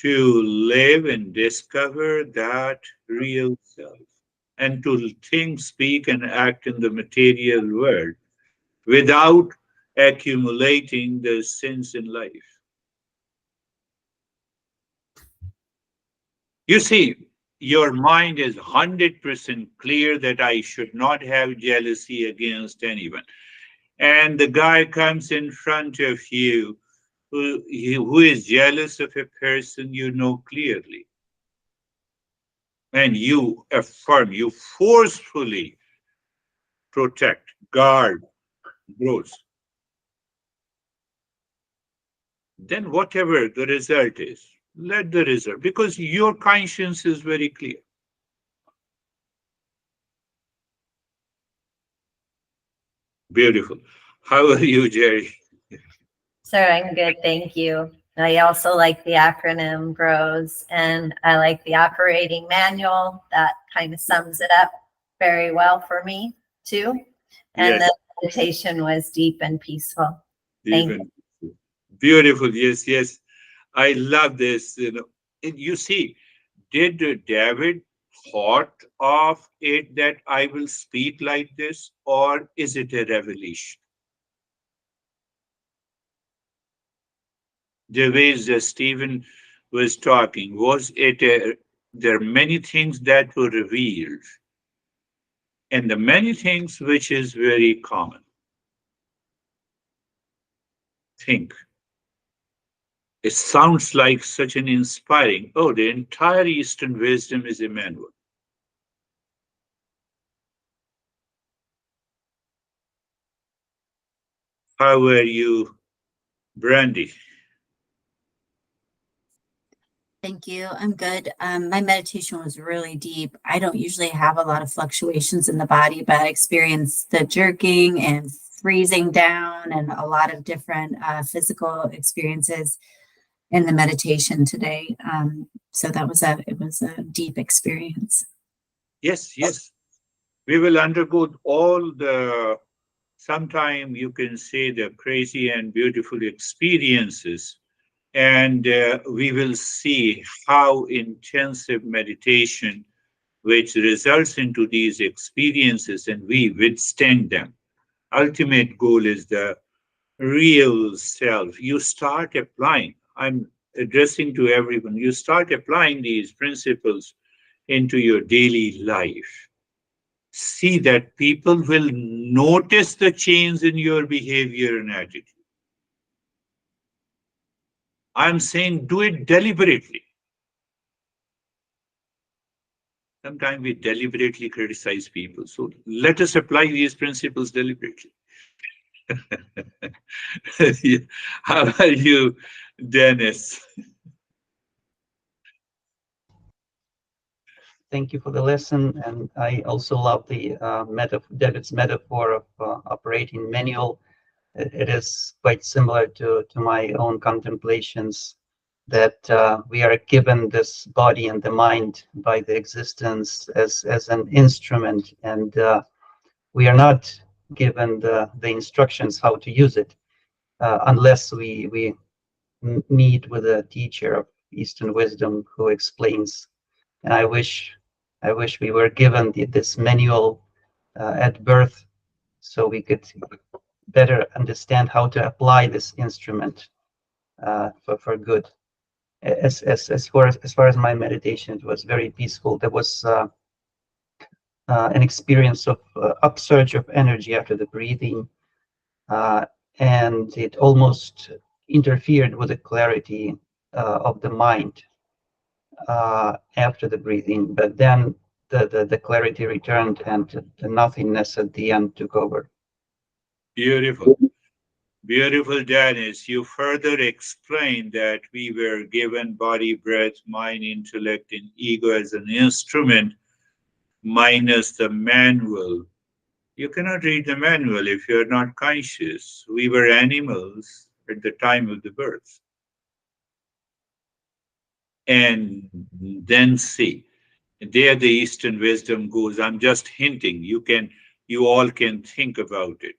to live and discover that real self, and to think, speak, and act in the material world without accumulating the sins in life. You see, your mind is 100% clear that I should not have jealousy against anyone. And the guy comes in front of you who is jealous of a person you know clearly. And you affirm, you forcefully protect, guard, grows. Then whatever the result is, let the result, because your conscience is very clear. Beautiful. How are you, Jerry? Sir, I'm good, thank you. I also like the acronym GROWS, and I like the operating manual. That kind of sums it up very well for me, too. And Yes. the meditation was deep and peaceful. Thank you. Even beautiful. Yes, yes. I love this. You know, you see, did David thought of it that I will speak like this, or is it a revelation? The ways that Stephen was talking, was it there are many things that were revealed, and the many things which is very common. Think. It sounds like such an inspiring. Oh, the entire Eastern wisdom is a manual. How are you, Brandy? Thank you. I'm good. My meditation was really deep. I don't usually have a lot of fluctuations in the body, but I experienced the jerking and freezing down and a lot of different physical experiences in the meditation today. So it was a deep experience. Yes, yes. We will undergo all the, sometime you can say, the crazy and beautiful experiences. And we will see how intensive meditation, which results into these experiences, and we withstand them. Ultimate goal is the real self. You start applying, I'm addressing to everyone, you start applying these principles into your daily life. See that people will notice the change in your behavior and attitude. I'm saying do it deliberately. Sometimes we deliberately criticize people. So let us apply these principles deliberately. How are you, Dennis? Thank you for the lesson, and I also love the David's metaphor of operating manual. It is quite similar to my own contemplations, that we are given this body and the mind by the existence as an instrument, and we are not given the instructions how to use it unless we meet with a teacher of Eastern wisdom who explains. And I wish we were given this manual at birth, so we could better understand how to apply this instrument for good. As far as my meditation, it was very peaceful. There was an experience of upsurge of energy after the breathing, and it almost interfered with the clarity of the mind after the breathing. But then the clarity returned, and the nothingness at the end took over. Beautiful. Beautiful, Dennis. You further explained that we were given body, breath, mind, intellect, and ego as an instrument, minus the manual. You cannot read the manual if you're not conscious. We were animals at the time of the birth. And then see, there the Eastern wisdom goes. I'm just hinting. You all can think about it.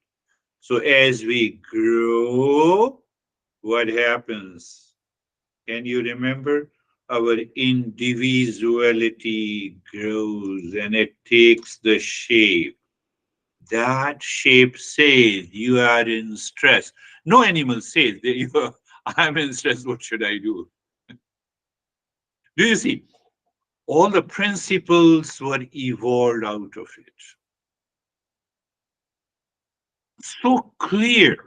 So as we grow, what happens? Can you remember? Our individuality grows and it takes the shape. That shape says you are in stress. No animal says that I'm in stress, what should I do? Do you see? All the principles were evolved out of it. So clear.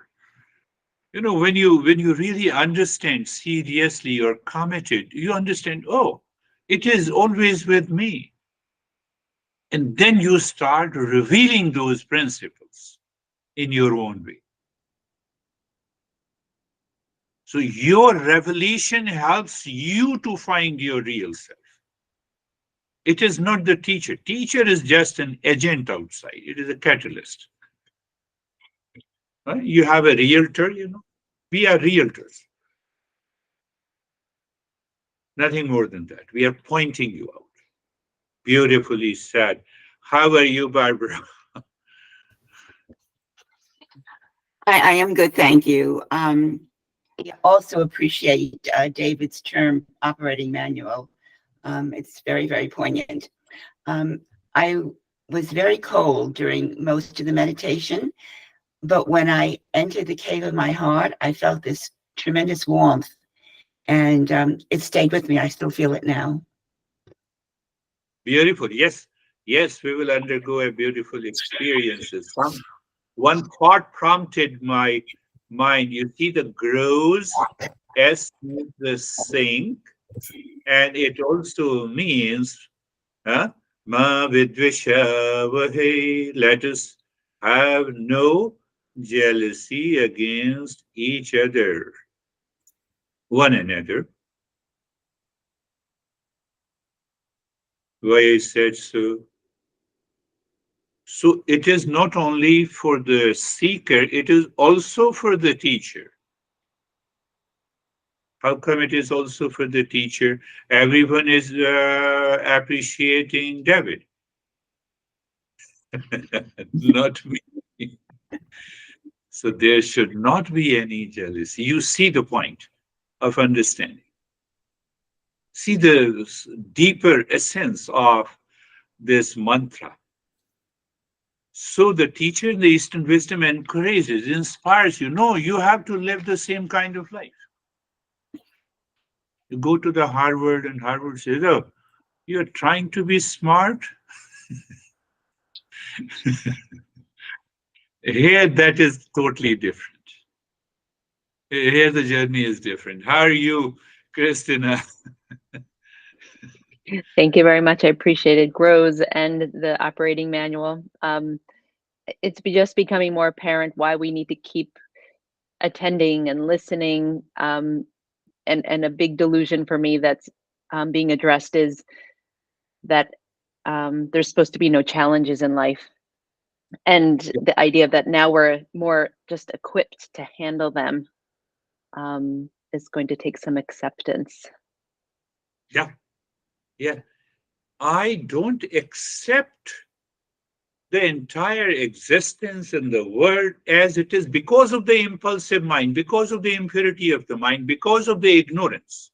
When you really understand seriously or committed, you understand, oh, it is always with me. And then you start revealing those principles in your own way. So your revelation helps you to find your real self. It is not the teacher. Teacher is just an agent outside. It is a catalyst. Right? You have a realtor, We are realtors. Nothing more than that. We are pointing you out. Beautifully said. How are you, Barbara? I am good, thank you. I also appreciate David's term operating manual. It's very, very poignant. I was very cold during most of the meditation, but when I entered the cave of my heart, I felt this tremendous warmth, and it stayed with me. I still feel it now. Beautiful. Yes. Yes, we will undergo a beautiful experiences. One thought prompted my mind. You see the grows, S means the sink, and it also means, Ma vidvisha vahe, let us have no jealousy against each other, one another. Why I said so? So it is not only for the seeker, it is also for the teacher. How come it is also for the teacher? Everyone is appreciating David, not me. So there should not be any jealousy. You see the point of understanding. See the deeper essence of this mantra. So the teacher in the Eastern wisdom encourages, inspires you. No, you have to live the same kind of life. You go to the Harvard and Harvard says, oh, you're trying to be smart. Here, that is totally different. Here, the journey is different. How are you, Christina? Thank you very much. I appreciate it. Grows and the operating manual. It's just becoming more apparent why we need to keep attending and listening. And a big delusion for me that's being addressed is that there's supposed to be no challenges in life. And the idea that now we're more just equipped to handle them is going to take some acceptance. Yeah, yeah. I don't accept the entire existence in the world as it is because of the impulsive mind, because of the impurity of the mind, because of the ignorance,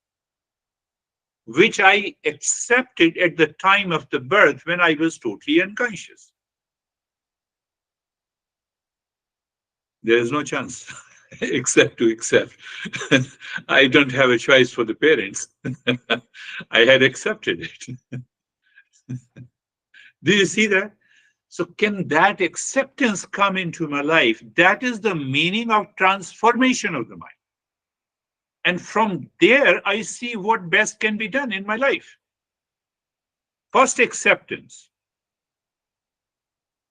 which I accepted at the time of the birth when I was totally unconscious. There is no chance except to accept. I don't have a choice for the parents. I had accepted it. Do you see that? So can that acceptance come into my life? That is the meaning of transformation of the mind. And from there, I see what best can be done in my life. First, acceptance.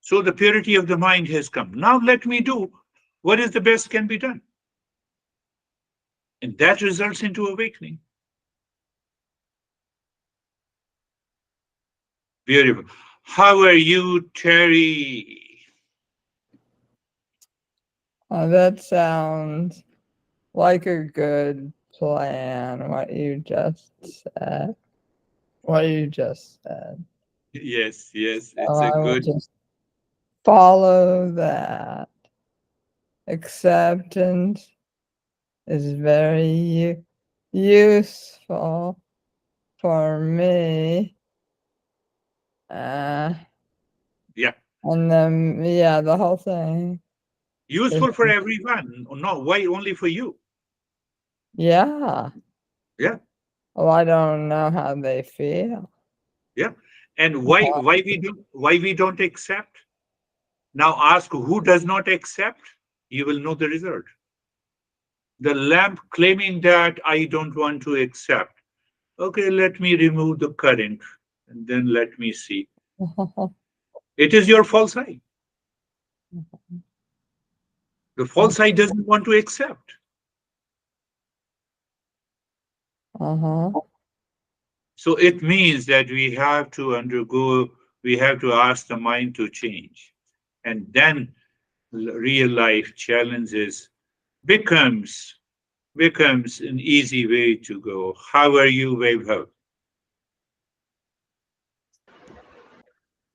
So the purity of the mind has come. Now let me do what is the best can be done. And that results into awakening. Beautiful. How are you, Terry? That sounds like a good plan, what you just said. Yes, yes, So it's a I will good. just follow that. Acceptance is very useful for me. Yeah. And then, yeah, the whole thing. Useful for everyone. No, why only for you? Yeah. Yeah. Well, I don't know how they feel. Yeah. And why we don't accept? Now ask who does not accept, you will know the result. The lamp claiming that I don't want to accept. Okay, let me remove the current and then let me see. It is your false eye. The false eye doesn't want to accept. So it means that we have to ask the mind to change. And then real life challenges becomes an easy way to go. How are you, Vaibhav?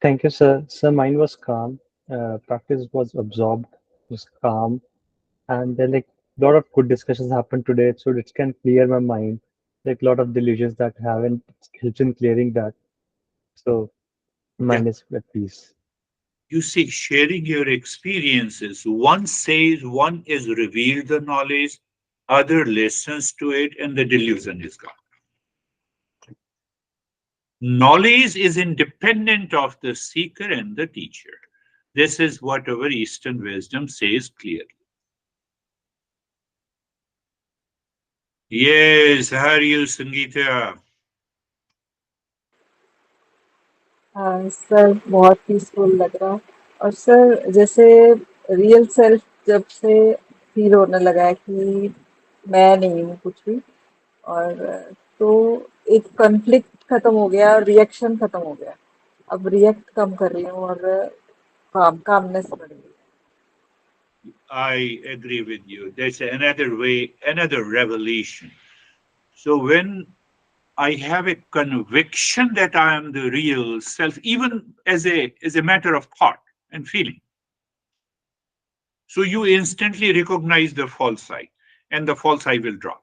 Thank you, sir. Sir, mine was calm. Practice was absorbed, was calm, and then like a lot of good discussions happened today, so it can clear my mind. Like a lot of delusions that haven't helped in clearing that. So Yeah. mind is at peace. You see, sharing your experiences. One says one is revealed the knowledge, other listens to it, and the delusion is gone. Knowledge is independent of the seeker and the teacher. This is what our Eastern wisdom says clearly. Yes, how are you, Sangeeta? Sir बहुत peaceful लग रहा है और sir जैसे real self जब से feel होने लगा है कि मैं नहीं हूँ कुछ भी और तो एक कॉन्फ्लिक्ट खत्म हो गया और रिएक्शन खत्म हो गया अब रिएक्ट कम कर रही हूँ और कामनेस बढ़ गई I agree with you. There's another way, another revelation. So when I have a conviction that I am the real self, even as a matter of thought and feeling. So you instantly recognize the false I, and the false I will drop.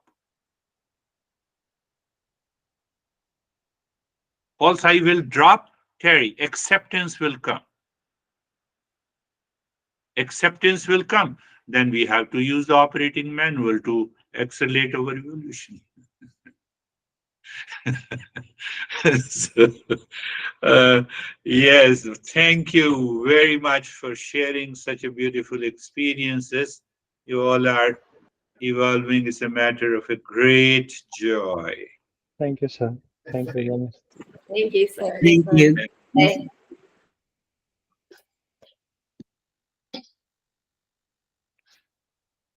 False I will drop, Terry, acceptance will come. Acceptance will come. Then we have to use the operating manual to accelerate our evolution. So, yes, thank you very much for sharing such a beautiful experiences. You all are evolving. It's a matter of a great joy. Thank you, sir. Thank you again. Thank you, sir. Thank you. Bye.